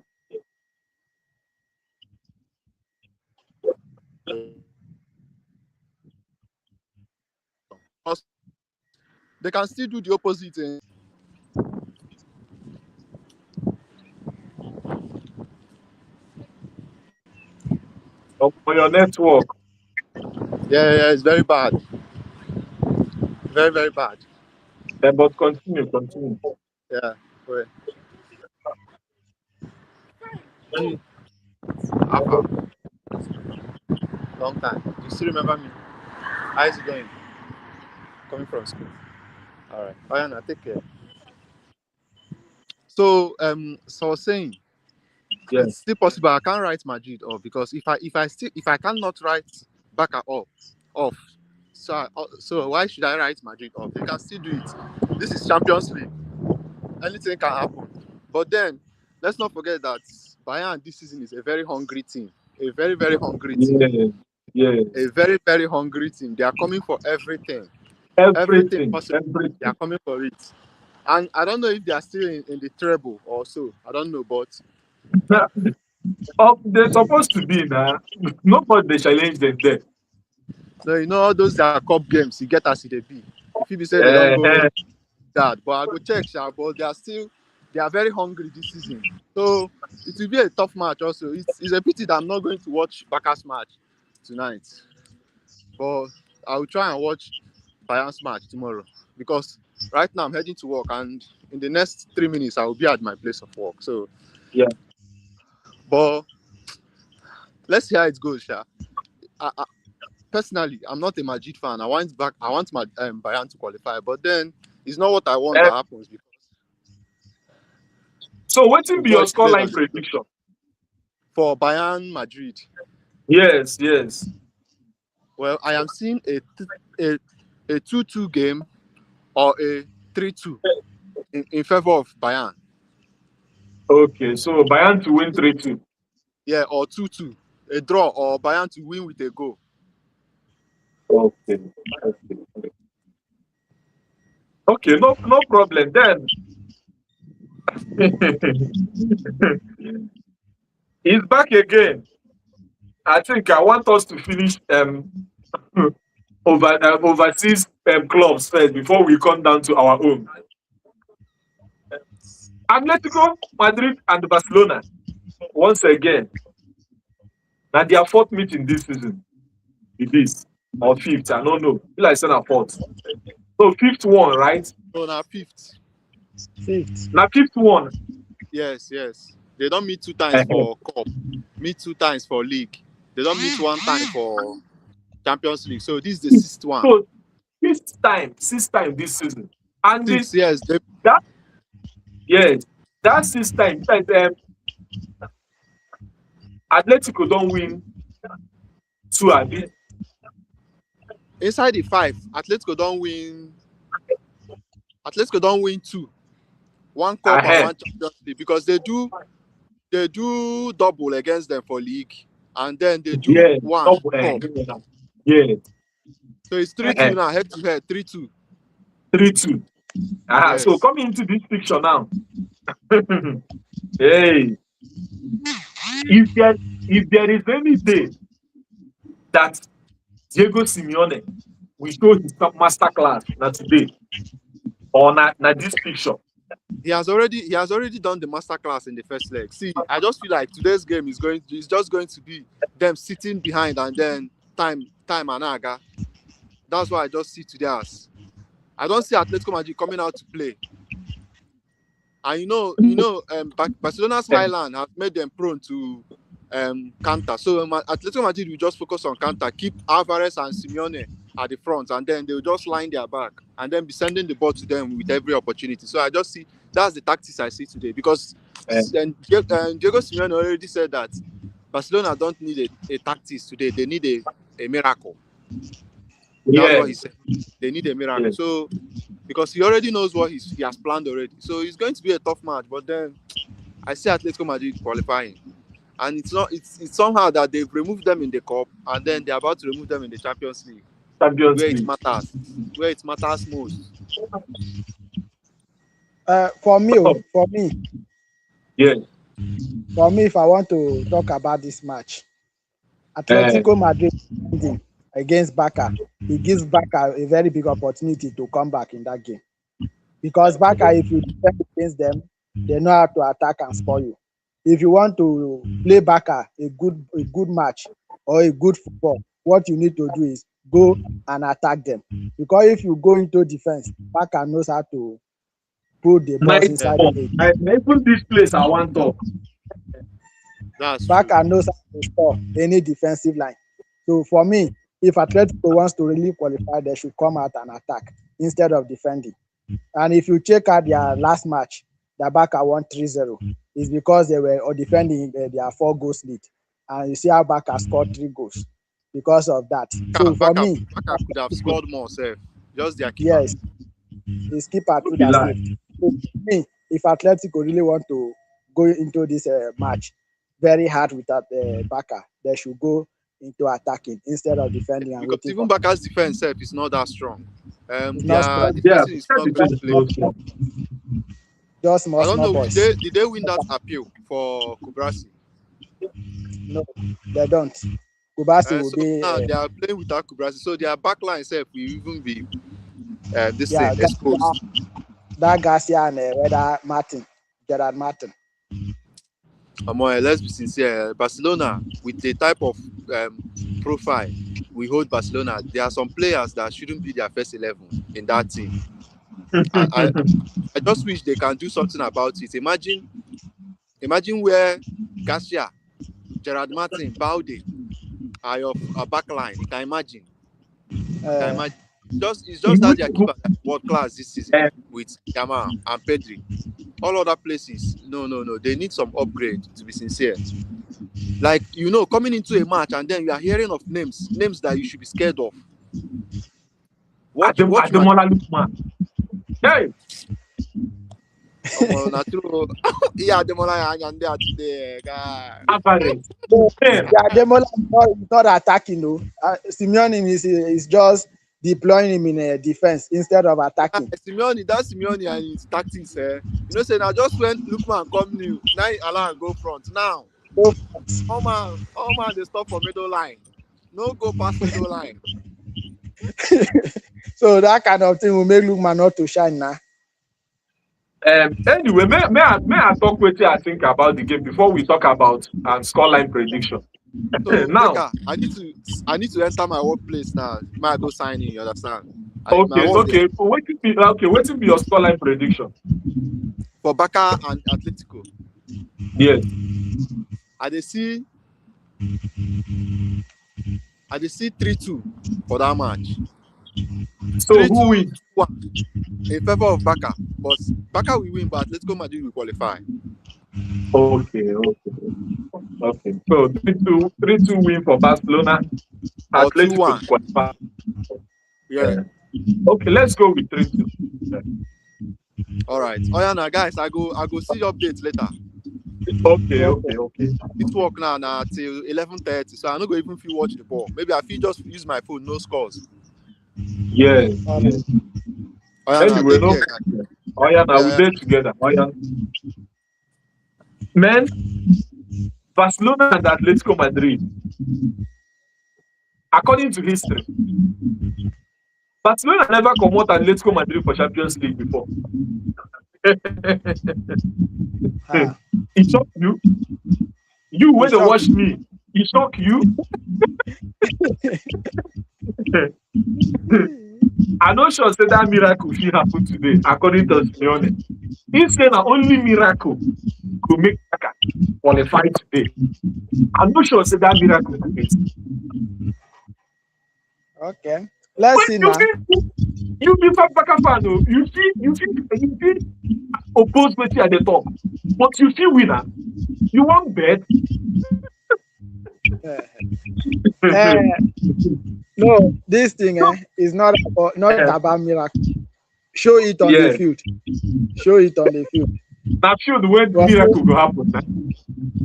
[SPEAKER 4] They can still do the opposite.
[SPEAKER 1] For your network.
[SPEAKER 4] Yeah, it's very bad. Very, very bad.
[SPEAKER 1] But continue.
[SPEAKER 4] Yeah. Wait. G, Alpha, long time. You still remember me? How is it going? Coming from school. All right. Oh yeah, now take care. So I was saying
[SPEAKER 1] Yeah.
[SPEAKER 4] it's still possible. I can't write Madrid off because if I cannot write Barca off, so why should I write Madrid off? They can still do it. This is Champions League. Anything can happen. But then let's not forget that Bayern this season is a very hungry team. A very, very hungry team.
[SPEAKER 1] Yeah. Yes.
[SPEAKER 4] A very, very hungry team. They are coming for everything. Everything
[SPEAKER 1] Everything.
[SPEAKER 4] possible. They are coming for it. And I don't know if they are still in the treble or so. I don't know, but
[SPEAKER 1] They're supposed to be now. Nobody they challenge them there.
[SPEAKER 4] so you know all those that are cup games, you get as they be. If you be say they don't go
[SPEAKER 1] Uh,
[SPEAKER 4] that, but I go check, sha, but they are very hungry this season. So it will be a tough match also. It's a pity that I'm not going to watch Baka's match tonight. But I will try and watch Bayern's match tomorrow because right now I'm heading to work and in the next 3 minutes I will be at my place of work. So
[SPEAKER 1] yeah.
[SPEAKER 4] but let's see how it goes, sha. I, personally, I'm not a Madrid fan. I want my Bayern to qualify, but then it's not what I want
[SPEAKER 1] Uh,
[SPEAKER 4] that happens because
[SPEAKER 1] so what will be
[SPEAKER 4] football
[SPEAKER 1] your
[SPEAKER 4] is played
[SPEAKER 1] scoreline
[SPEAKER 4] on
[SPEAKER 1] prediction?
[SPEAKER 4] for Bayern Madrid.
[SPEAKER 1] Yes, yes.
[SPEAKER 4] Well, I am seeing a 2-2 game or a 3-2 in favor of Bayern.
[SPEAKER 1] Okay, so Bayern to win 3-2.
[SPEAKER 4] Yeah, or 2-2, a draw or Bayern to win with a goal.
[SPEAKER 1] Okay. Okay, no problem. Then he's back again. I think I want us to finish overseas clubs first before we come down to our own. Atletico Madrid and Barcelona once again. Now their fourth meeting this season. It is or fifth. I don't know. Feel like saying a fourth. So fifth one, right?
[SPEAKER 4] So now fifth.
[SPEAKER 6] Fifth.
[SPEAKER 1] Now fifth one.
[SPEAKER 4] Yes. They don't meet 2 times for cup, meet 2 times for league. They don't meet 1 time for Champions League. So this is the sixth one.
[SPEAKER 1] So sixth time this season. And
[SPEAKER 4] Six, yes.
[SPEAKER 1] that yes, that sixth time. Atletico don't win two at this.
[SPEAKER 4] Inside the 5, Atletico don't win 2. One cup and
[SPEAKER 1] Ahead.
[SPEAKER 4] one Champions League because they do double against them for league and then they do
[SPEAKER 1] Yes,
[SPEAKER 4] one
[SPEAKER 1] double
[SPEAKER 4] cup.
[SPEAKER 1] Yes.
[SPEAKER 4] So it's 3-2 now, head to head, 3-2.
[SPEAKER 1] 3-2.
[SPEAKER 4] Yes.
[SPEAKER 1] So coming into this picture now. Hey, if there is any day that Diego Simeone will show his masterclass now today or na this picture.
[SPEAKER 4] He has already done the masterclass in the first leg. See, I just feel like today's game is just going to be them sitting behind and then time and aga. That's why I just see today as I don't see Atletico Madrid coming out to play. And Barcelona's Highland has made them prone to counter. So Atletico Madrid will just focus on counter, keep Alvarez and Simeone at the front, and then they'll just line their back and then be sending the ball to them with every opportunity. So I just see that's the tactics I see today, because Diego Simeone already said that Barcelona don't need a tactics today. They need a miracle. That's what he said. They need a miracle. So because he already knows what he has planned already. So it's going to be a tough match. But then I see Atletico Madrid qualifying. And it's somehow that they've removed them in the cup and then they're about to remove them in the Champions League. Where it matters most.
[SPEAKER 6] For me,
[SPEAKER 1] yeah.
[SPEAKER 6] For me, if I want to talk about this match, Atletico Madrid against Barca, it gives Barca a very big opportunity to come back in that game. Because Barca, if you defend against them, they know how to attack and score you. If you want to play Barca a good match or a good football, what you need to do is go and attack them. Because if you go into defense, Barca knows how to put the balls inside the net.
[SPEAKER 1] Even this place I want to talk.
[SPEAKER 6] Barca knows how to score any defensive line. So for me, if Atletico wants to really qualify, they should come out and attack instead of defending. And if you check out their last match, the Barca won 3-0. It's because they were defending their 4 goals lead. And you see how Barca scored 3 goals because of that. So for me,
[SPEAKER 4] Barca could have scored more, sir. Just their keeper.
[SPEAKER 6] Yes, his keeper could have saved. So for me, if Atletico really want to go into this match very hard with that Barca, they should go into attacking instead of defending.
[SPEAKER 4] Because even Barca's defense is not that strong.
[SPEAKER 6] Defense
[SPEAKER 4] is not great play.
[SPEAKER 6] Just more
[SPEAKER 4] I don't know.
[SPEAKER 6] boys.
[SPEAKER 4] Did they win that appeal for Kubrasi?
[SPEAKER 6] No, they don't. Kubrasi will be.
[SPEAKER 4] Now they are playing without Kubrasi, so their backline itself will even be exposed.
[SPEAKER 6] That Garcia and Gerard Martin.
[SPEAKER 4] Let's be sincere. Barcelona, with the type of profile we hold Barcelona, there are some players that shouldn't be their first 11 in that team. I just wish they can do something about it. Imagine where Garcia, Gerard Martin, Balde are your backline. You can imagine. It's just that their keeper world class this season with Yamal and Pedri. All other places, no. They need some upgrade, to be sincere. Like, coming into a match and then you are hearing of names that you should be scared of.
[SPEAKER 1] Ademola Lookman. Hey!
[SPEAKER 4] Ademola today, guy.
[SPEAKER 6] Ademola is not attacking, no. Simeone is just deploying him in defense instead of attacking.
[SPEAKER 4] Simeone and his tactics. Say now just when Lookman come new, now Alan go front. Now, oh man, they stop for middle line. No go past middle line.
[SPEAKER 6] So that kind of thing will make Lookman not to shine now.
[SPEAKER 1] Anyway, may I talk with you? I think about the game before we talk about scoreline prediction.
[SPEAKER 4] So now I need to enter my workplace now. Might go sign in. You understand?
[SPEAKER 1] Okay. What will be your scoreline prediction
[SPEAKER 4] for Barca and Atletico?
[SPEAKER 1] Yes.
[SPEAKER 4] I see 3-2 for that match.
[SPEAKER 1] So who wins?
[SPEAKER 4] In favor of Barca, but Barca will win, but Atletico Madrid will qualify.
[SPEAKER 1] Okay. So 3-2 win for Barcelona. Atletico will qualify.
[SPEAKER 4] Yeah.
[SPEAKER 1] Okay, let's go with 3-2. Yeah.
[SPEAKER 4] All right. Oh yeah, now guys, I go see updates later.
[SPEAKER 1] Okay.
[SPEAKER 4] It's work now till 11:30, so I'm not going to even feel watch the ball. Maybe I feel just use my phone, no scores.
[SPEAKER 1] Yes. Anyway, we're there together. Man, Barcelona and Atletico Madrid, according to history, Barcelona never come out Atletico Madrid for Champions League before. It shocked you? You, when they watch me, it shocked you? I'm not sure say that miracle will happen today, according to Simeone. He said that only miracle could make Barca qualify today. I'm not sure say that miracle will be.
[SPEAKER 6] Okay. Let's
[SPEAKER 1] But
[SPEAKER 6] see now.
[SPEAKER 1] you be Baka fan, oh. You feel oppose wetin at the top, but you feel winner. You want bet?
[SPEAKER 6] Uh, no, this thing
[SPEAKER 1] No,
[SPEAKER 6] is not about miracle. Show it on the
[SPEAKER 1] yeah.
[SPEAKER 6] field. Show it on the field.
[SPEAKER 1] Now sure the way
[SPEAKER 6] Well,
[SPEAKER 1] miracle will happen. Nah.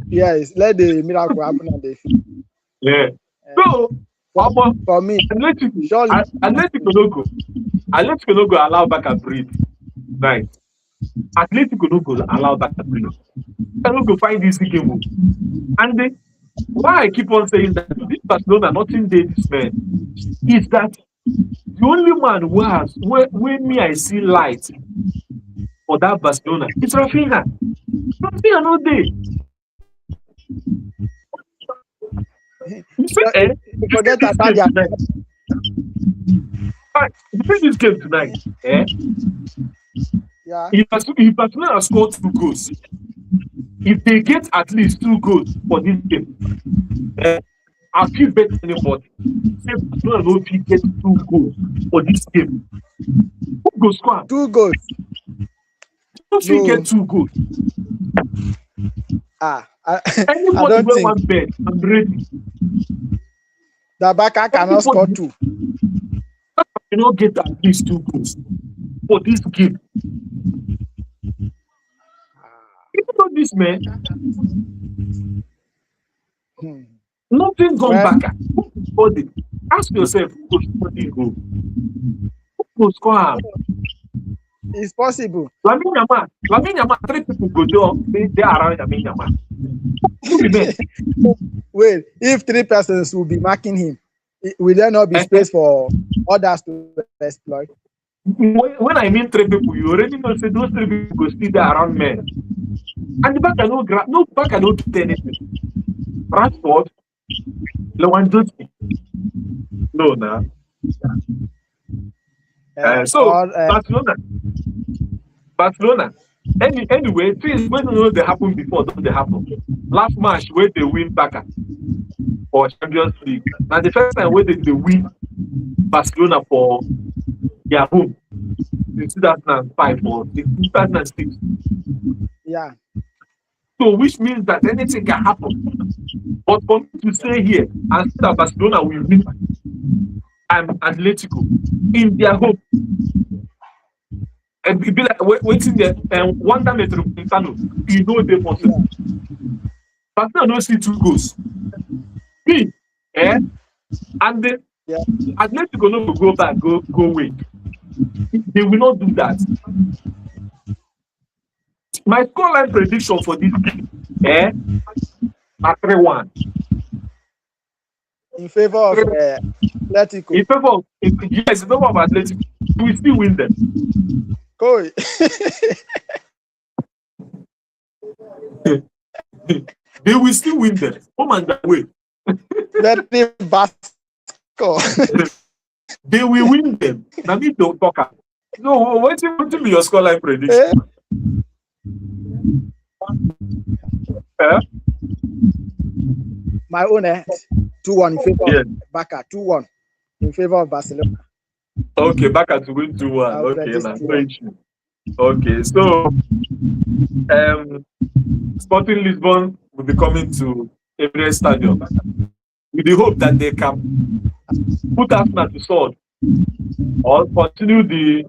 [SPEAKER 6] yes, let the miracle happen on the field.
[SPEAKER 1] Yeah.
[SPEAKER 6] Uh,
[SPEAKER 1] So,
[SPEAKER 6] for me, surely
[SPEAKER 1] Atletico no go allow back and breathe. Right. Atletico no go allow back and breathe. They no go find this game. And why I keep on saying that this Barcelona, nothing they this man, is that the only man who has when me I see light for that Barcelona is Rafinha. Rafinha no day. You see,
[SPEAKER 6] forget
[SPEAKER 1] this
[SPEAKER 6] about
[SPEAKER 1] game
[SPEAKER 6] their
[SPEAKER 1] tonight. Right, you see this game tonight.
[SPEAKER 6] yeah.
[SPEAKER 1] If Barcelona score 2 goals, if they get at least 2 goals for this game, I feel better than anybody. Say Barcelona no fit get 2 goals for this game. Who go score?
[SPEAKER 6] 2 goals.
[SPEAKER 1] Who fit get 2 goals?
[SPEAKER 6] I
[SPEAKER 1] Anybody
[SPEAKER 6] don't
[SPEAKER 1] wey
[SPEAKER 6] think
[SPEAKER 1] wan bet, I'm ready.
[SPEAKER 6] the Baka cannot score 2.
[SPEAKER 1] You no get at least 2 goals for this game. Even though this man, nothing gone
[SPEAKER 6] Well,
[SPEAKER 1] back. Ask yourself who go score the goal? Who go score am?
[SPEAKER 6] it's possible.
[SPEAKER 1] Lamine Yamal, 3 people go dey around Lamine Yamal. Who be men?
[SPEAKER 6] Wait, if 3 persons will be marking him, will there not be space for others to exploit?
[SPEAKER 1] When I mean 3 people, you already know say those 3 people go still there around men. And the back I no get anything. Rashford, Lewandowski. No, nah. Barcelona. Anyway, things when they happen before, don't they happen? Last match where they win Barca for Champions League. Now the first time where they win Barcelona for their home in 2005 or 2006.
[SPEAKER 6] Yeah.
[SPEAKER 1] So which means that anything can happen. But for me to stay here and see that Barcelona will win Atletico in their home. And be like waiting there and Wanda Metropolitano, you know they possible. But now no see 2 goals. And the Atletico no go back, go wait. They will not do that. My scoreline prediction for this game, are 3-1.
[SPEAKER 6] In favor of Atletico.
[SPEAKER 1] In favor of Atletico, we still win them.
[SPEAKER 6] Cool.
[SPEAKER 1] They will still win them. Come on that way.
[SPEAKER 6] Let me score.
[SPEAKER 1] They will win them. Now me don't talk. No, what be your scoreline prediction?
[SPEAKER 6] My own 2-1 in favor of Barca. 2-1 in favor of Barcelona.
[SPEAKER 1] Okay, Barca to win 2-1. Okay, now no issue. Okay, so Sporting Lisbon will be coming to Emirates Stadium with the hope that they can put Arsenal to sword or continue the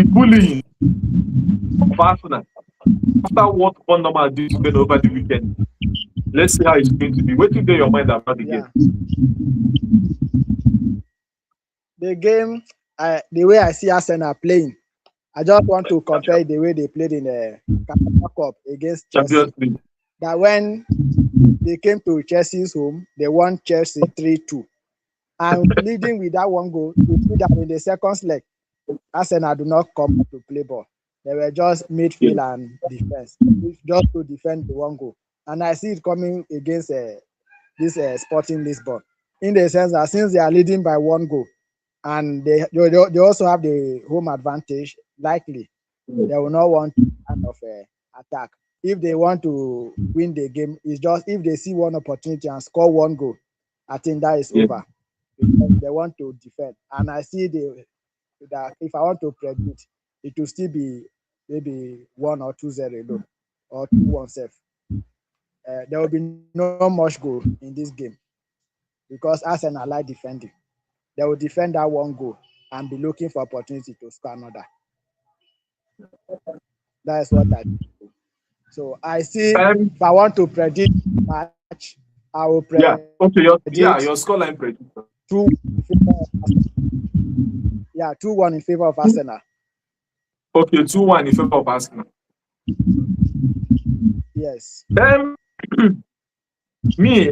[SPEAKER 1] bullying of Arsenal after what one normal did to them over the weekend. Let's see how it's going to be. What in your mind about the game?
[SPEAKER 6] The game, the way I see Arsenal playing, I just want to compare the way they played in the Carabao Cup against Chelsea. That when they came to Chelsea's home, they won Chelsea 3-2. And leading with that 1 goal, you see that in the second leg, Arsenal do not come to play ball. They were just midfield and defense, just to defend the 1 goal. And I see it coming against this Sporting Lisbon, in the sense that since they are leading by 1 goal, and they also have the home advantage, likely They will not want to kind of attack. If they want to win the game, it's just if they see one opportunity and score one goal, I think that is
[SPEAKER 1] Yeah.
[SPEAKER 6] over. Because they want to defend. And I see that if I want to predict, it will still be maybe 1 or 2-0 low or 2-1 safe. There will be no much goal in this game because Arsenal like defending. They will defend that one goal and be looking for opportunity to score another. That is what I do. So I see if I want to predict match, I will
[SPEAKER 1] Yeah.
[SPEAKER 6] predict
[SPEAKER 1] Okay. Your scoreline prediction.
[SPEAKER 6] 2 yeah, 2-1 in favor of Arsenal.
[SPEAKER 1] Okay, 2-1 in favor of Arsenal.
[SPEAKER 6] Yes.
[SPEAKER 1] Me,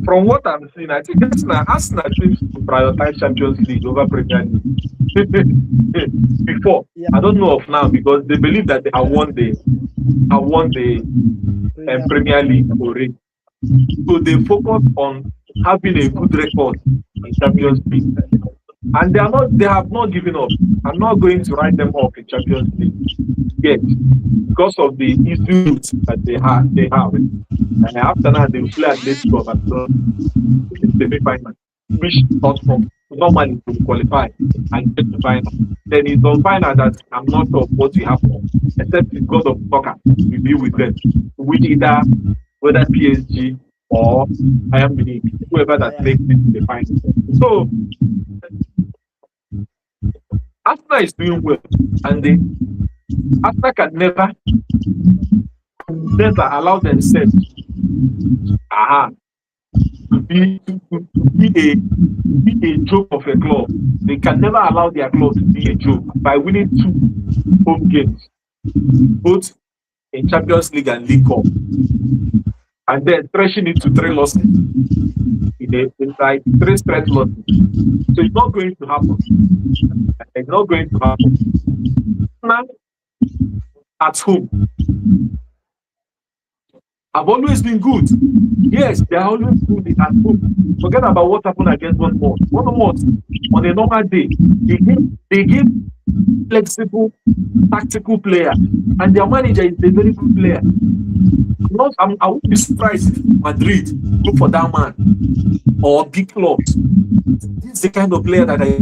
[SPEAKER 1] from what I'm seeing, I think Arsenal seems to prioritize Champions League over Premier League. Before,
[SPEAKER 6] Yeah.
[SPEAKER 1] I don't know of now because they believe that they have won the Premier League already. So they focus on having a good record in Champions League. And they have not given up. I'm not going to write them off in Champions League yet because of the issues that they have. And after that, they will play Atletico of Barcelona in the semi-final, which Tottenham normally to qualify and get to final. Then it's on final that I'm not sure of what will happen, except the God of soccer will be with them, with whether PSG or Bayern Munich, whoever that makes it to the final. So Arsenal is doing well, and Arsenal can never allow themselves to be a joke of a club. They can never allow their club to be a joke by winning 2 home games, both in Champions League and League Cup, and then thrashing it to 3 losses in like 3 straight losses. So it's not going to happen. It's not going to happen. Now, at home, have always been good. Yes, they are always good at home. Forget about what happened against Bournemouth. Bournemouth, on a normal day, they give flexible, tactical player, and their manager is a very good player. I won't be surprised if Madrid go for that man or big clubs. This is the kind of player that I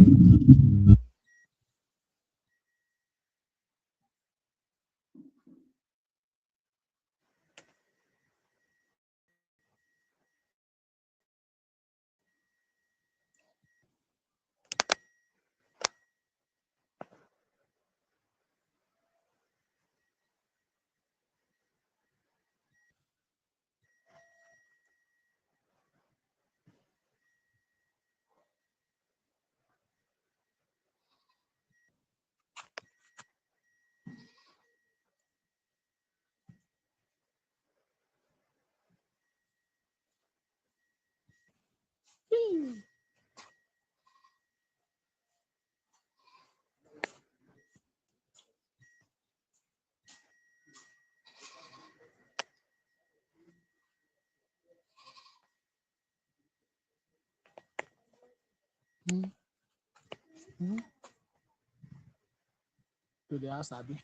[SPEAKER 6] To the house, Abi.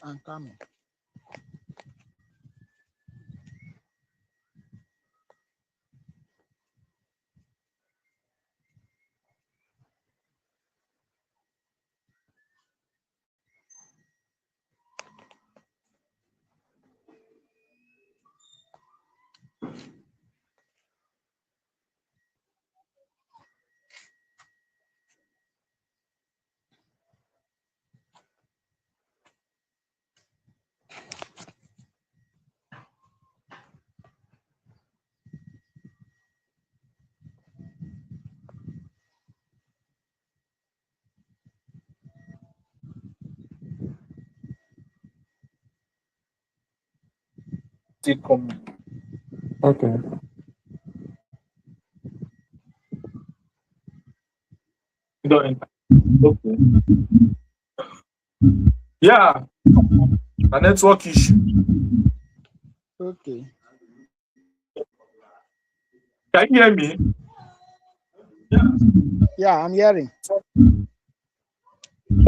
[SPEAKER 6] I'm coming.
[SPEAKER 1] still come. Okay. You don't enter. Okay. Yeah, a network issue.
[SPEAKER 6] Okay.
[SPEAKER 1] Can you hear me?
[SPEAKER 6] Yeah, I'm hearing.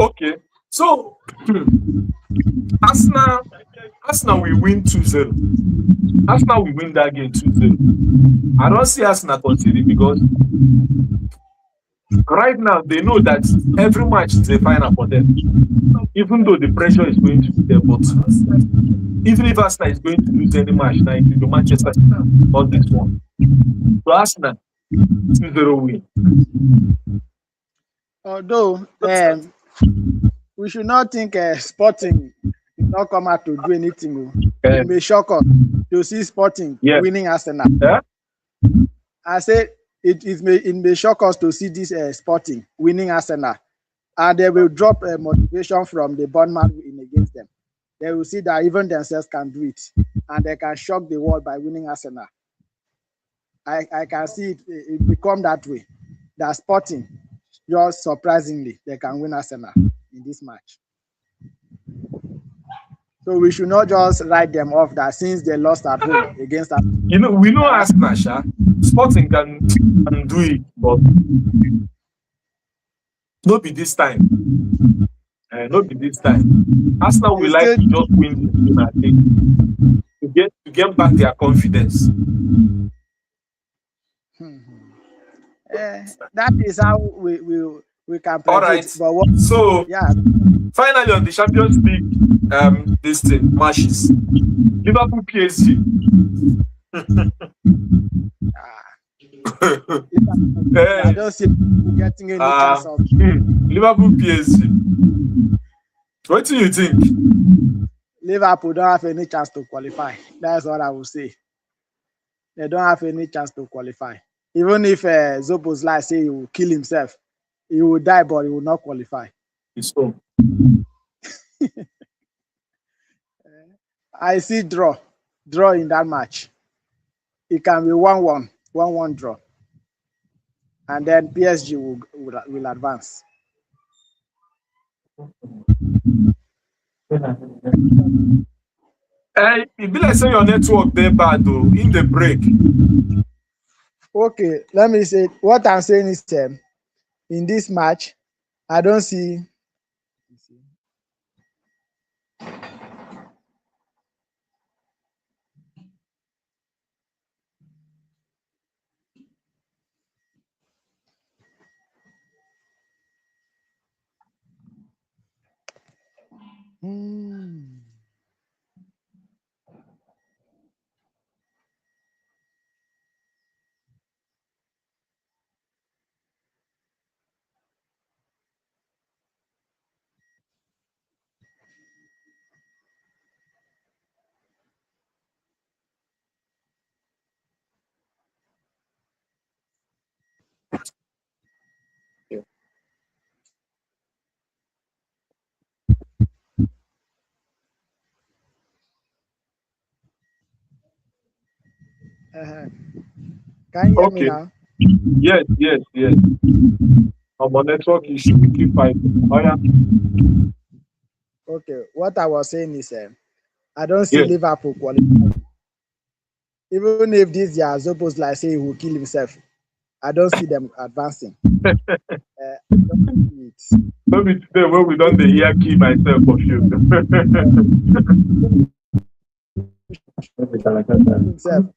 [SPEAKER 1] Okay. So Arsenal, Arsenal will win 2-0. Arsenal will win that game 2-0. I don't see Arsenal conceding because right now they know that every match is a final for them. Even though the pressure is going to be there, but even if Arsenal is going to lose any match now, it will be Manchester City, not this one. So Arsenal 2-0 win.
[SPEAKER 6] Although we should not think Sporting will not come out to do anything. It may shock us to see Sporting winning Arsenal.
[SPEAKER 1] Yeah?
[SPEAKER 6] I said it may shock us to see this Sporting winning Arsenal, and they will drop motivation from the Bournemouth win against them. They will see that even themselves can do it, and they can shock the world by winning Arsenal. I can see it become that way. That Sporting, just surprisingly, they can win Arsenal in this match. So we should not just write them off that since they lost at home against us.
[SPEAKER 1] You know, we know Arsenal, Sporting can do it, but not be this time. Not be this time. Arsenal will like to just win this game, I think, to get back their confidence.
[SPEAKER 6] That is how we can predict.
[SPEAKER 1] All right. So finally on the Champions League, this thing matches Liverpool PSG.
[SPEAKER 6] I don't see getting any chance of
[SPEAKER 1] Liverpool PSG. What do you think?
[SPEAKER 6] Liverpool don't have any chance to qualify. That's what I will say. They don't have any chance to qualify. Even if Zoboslai say he will kill himself, he will die, but he will not qualify.
[SPEAKER 1] It's so.
[SPEAKER 6] I see draw in that match. It can be 1-1 draw, and then PSG will advance.
[SPEAKER 1] It be like say your network there bad though in the break.
[SPEAKER 6] Okay, let me say what I'm saying is in this match, I don't see. Can you hear me now?
[SPEAKER 1] Yes. Our network issue, we keep fighting. Oh, yeah.
[SPEAKER 6] Okay, what I was saying is I don't see Liverpool qualifying. Even if this year Zoboslai say he will kill himself, I don't see them advancing.
[SPEAKER 1] Maybe today when we don't hear kill myself for sure.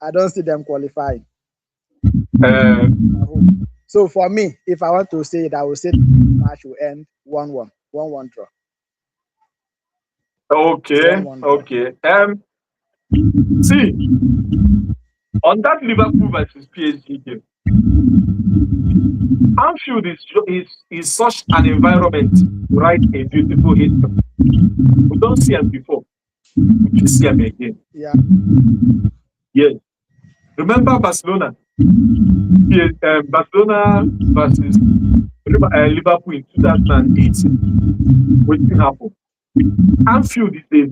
[SPEAKER 6] I don't see them qualifying. So for me, if I want to say it, I will say the match will end 1-1 draw.
[SPEAKER 1] Okay. See, on that Liverpool versus PSG game, Anfield is such an environment to write a beautiful history. We don't see them before. We see them again.
[SPEAKER 6] Yeah.
[SPEAKER 1] Yes. Remember Barcelona? Yes, Barcelona versus Liverpool in 2018. What happened? Anfield is a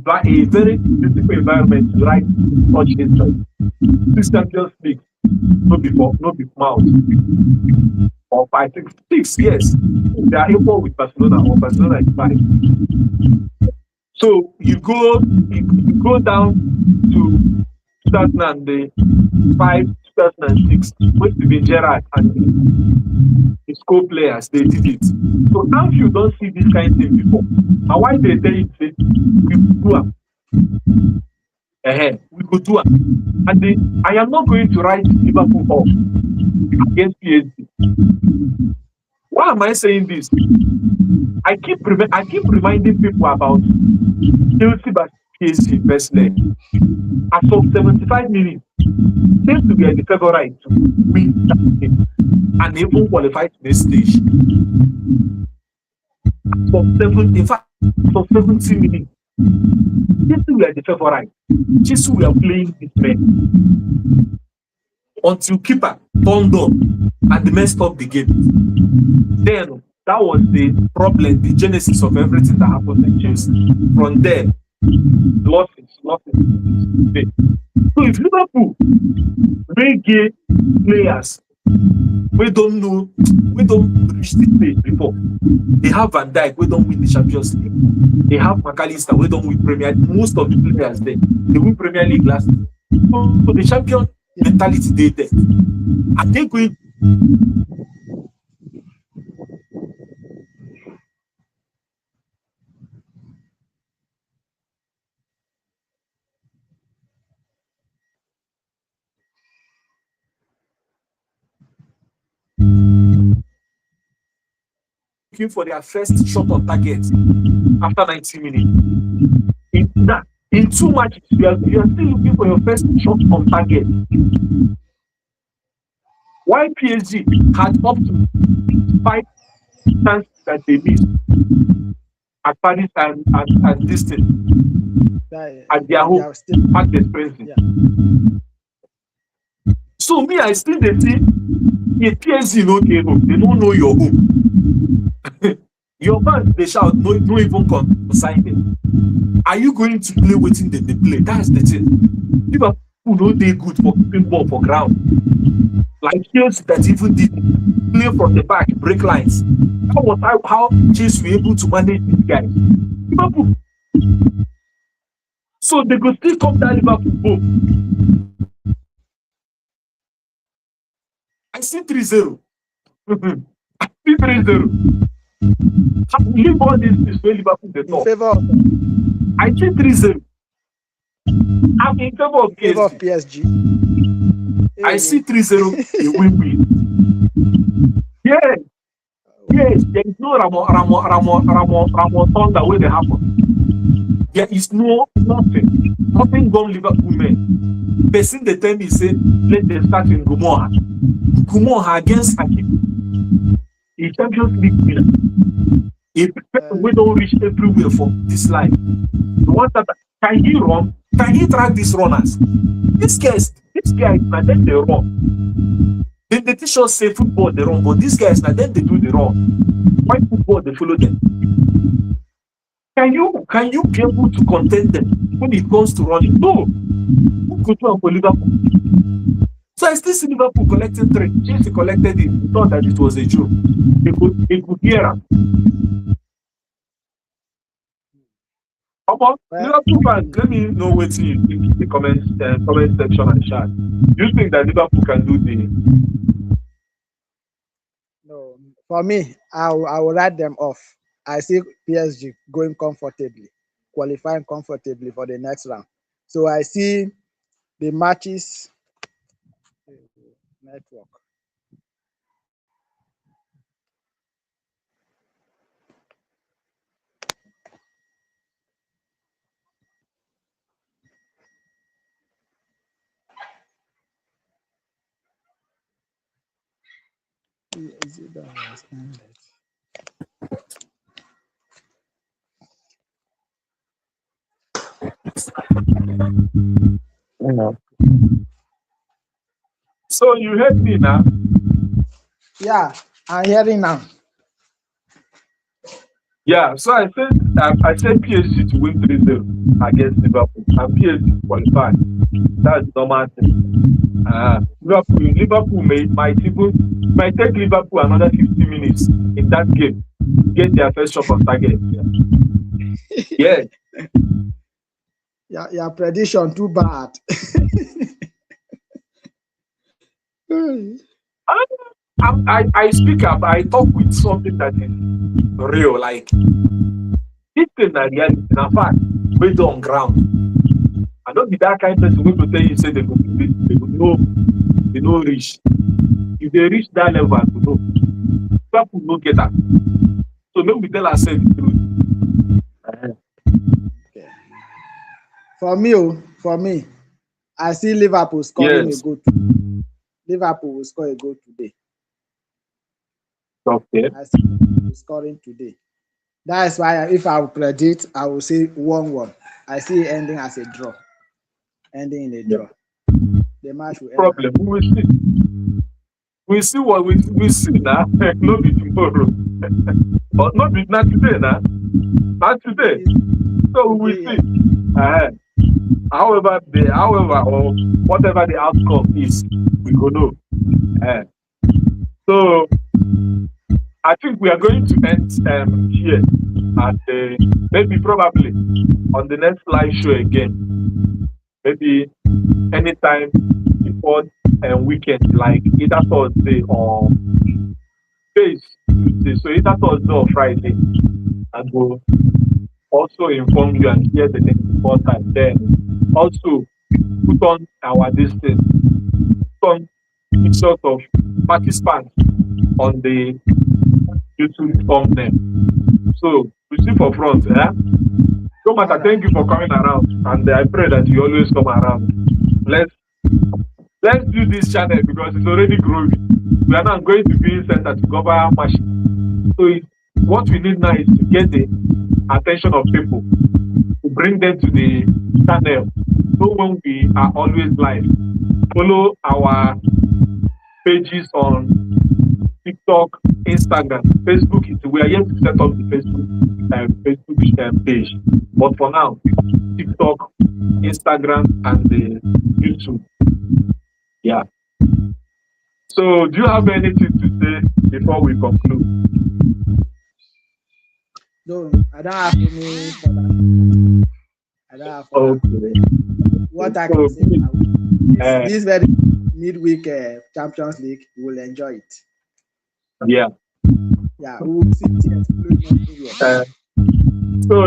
[SPEAKER 1] very beautiful environment to write such history. This Champions League, no be mouth. Or 5, 6 years. They are equal with Barcelona, or Barcelona is 5. So you go down to 2005, 2006, which to be Gerrard and he co-players, they did it. So Anfield don't see this kind of thing before. And why they tell you say we do am? We could do it. And I am not going to write Liverpool off against PSG. Why am I saying this? I keep reminding people about Chelsea versus PSG first leg. As of 75 minutes, Chelsea were the favorite to win that game and even qualify to this stage. In fact, for 70 minutes, Chelsea were the favorite. Chelsea were playing this men until keeper turned up and messed up the game. Then that was the problem, the genesis of everything that happened in Chelsea. From there, losses. So if Liverpool get players we don't reach this stage before. They have Van Dijk, we don't win the Champions League. They have McAllister, we don't win Premier League. Most of the players there, they win Premier League last year. So the champion mentality they there. I think we looking for their first shot on target after 90 minutes. In 2 matches, you are still looking for your first shot on target. While PSG had up to 5 chances that they missed at Paris and this thing at their home at the expensive. So me, I still they see if PSG no get home, they don't know your home. Your fans they shout, no even consign them. Are you going to play waiting they play? That's the thing. Liverpool know they good for keeping ball for ground. Like Chelsea that even did play from the back, break lines. That was how Chelsea were able to manage these guys. Liverpool. So they could still come down Liverpool home. I see 3-0. I see 3-0. Leave all this where Liverpool the top. I see 3-0. I'm in favor of PSG. I see 3-0 a win-win. Yes, there is no Ramon Thunder where they happen. There is nothing gone Liverpool men. Person they tell me say let them start in Gomorrah against Hakim. A Champions League winner. A person we don't reach everywhere for this life. The one that can he run? Can he track these runners? These guys, now then they run. Then they teach us say football they run, but these guys now then they do the run. Why football they follow them? Can you be able to contend them when it comes to running? No. Who could do for Liverpool? So I still see Liverpool collecting 3. Chelsea collected it. We thought that it was a joke. They could hear them. Liverpool fans, let me know what you think in the comment section and chat. Do you think that Liverpool can do the?
[SPEAKER 6] No, for me, I will write them off. I see PSG going comfortably, qualifying comfortably for the next round. So I see the matches network. Is it that was ended?
[SPEAKER 1] So you heard me now?
[SPEAKER 6] Yeah, I'm hearing now.
[SPEAKER 1] Yeah, so I said PSG to win 3-0 against Liverpool and PSG qualified. That's normal thing. Liverpool might take Liverpool another 50 minutes in that game to get their first shot on target. Yeah.
[SPEAKER 6] Your prediction too bad.
[SPEAKER 1] I speak up, I talk with something that is real. Like this thing na reality, na fact, based on ground. I don't be that kind of person who will tell you say they go do this, they no reach. If they reach that level, I go know. People no get that. So make we tell ourselves the truth.
[SPEAKER 6] Okay. For me, I see Liverpool scoring a
[SPEAKER 1] Yes.
[SPEAKER 6] goal. Liverpool will score a goal today.
[SPEAKER 1] Okay.
[SPEAKER 6] I see Liverpool scoring today. That is why if I will predict, I will say 1-1. I see it ending as a draw. Ending in a draw. The match will end.
[SPEAKER 1] Problem. We will see. We see what we see now. No be tomorrow. But not be not today now. Not today. So we will see. However or whatever the outcome is, we go know. So I think we are going to end here and maybe probably on the next live show again. Maybe anytime before weekend, like either Thursday or Tuesday. So either Thursday or Friday, I will also inform you and share the link before time. Then also put on our distance, put on pictures of participants on the YouTube thumbnail. So we see for front, No matter, thank you for coming around, and I pray that you always come around. Let's do this channel because it's already growing. We are now going to be sent to cover machine. So what we need now is to get the attention of people, to bring them to the channel. So when we are always live, follow our pages on TikTok, Instagram, Facebook. We are yet to set up the Facebook page, but for now, TikTok, Instagram, and the YouTube. Yeah. So, do you have anything to say before we conclude?
[SPEAKER 6] No, I don't have any further. I don't have further.
[SPEAKER 1] Okay.
[SPEAKER 6] What I can say now, this very midweek Champions League, we will enjoy it.
[SPEAKER 1] Yeah.
[SPEAKER 6] Yeah, we will see it.
[SPEAKER 1] So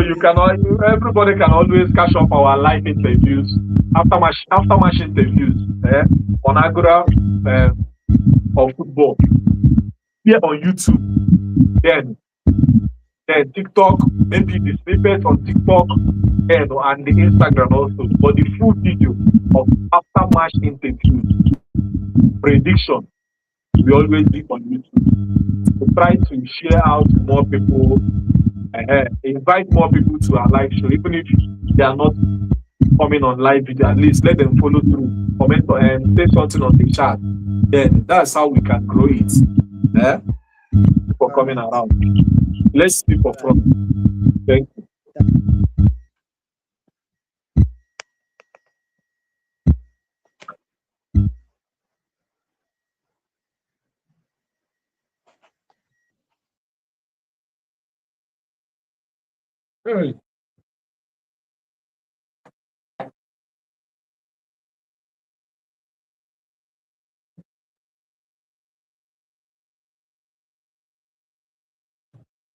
[SPEAKER 1] everybody can always catch up our live interviews after match interviews on Agora of football here on YouTube. Then TikTok, maybe the snippets on TikTok and the Instagram also. But the full video of after match interviews, prediction, we always be on YouTube. We try to share out to more people, invite more people to our live show, even if they are not coming on live video. At least let them follow through, comment and say something on the chat. Then that's how we can grow it. For coming around. Let's speak for front. Thank you. Hey.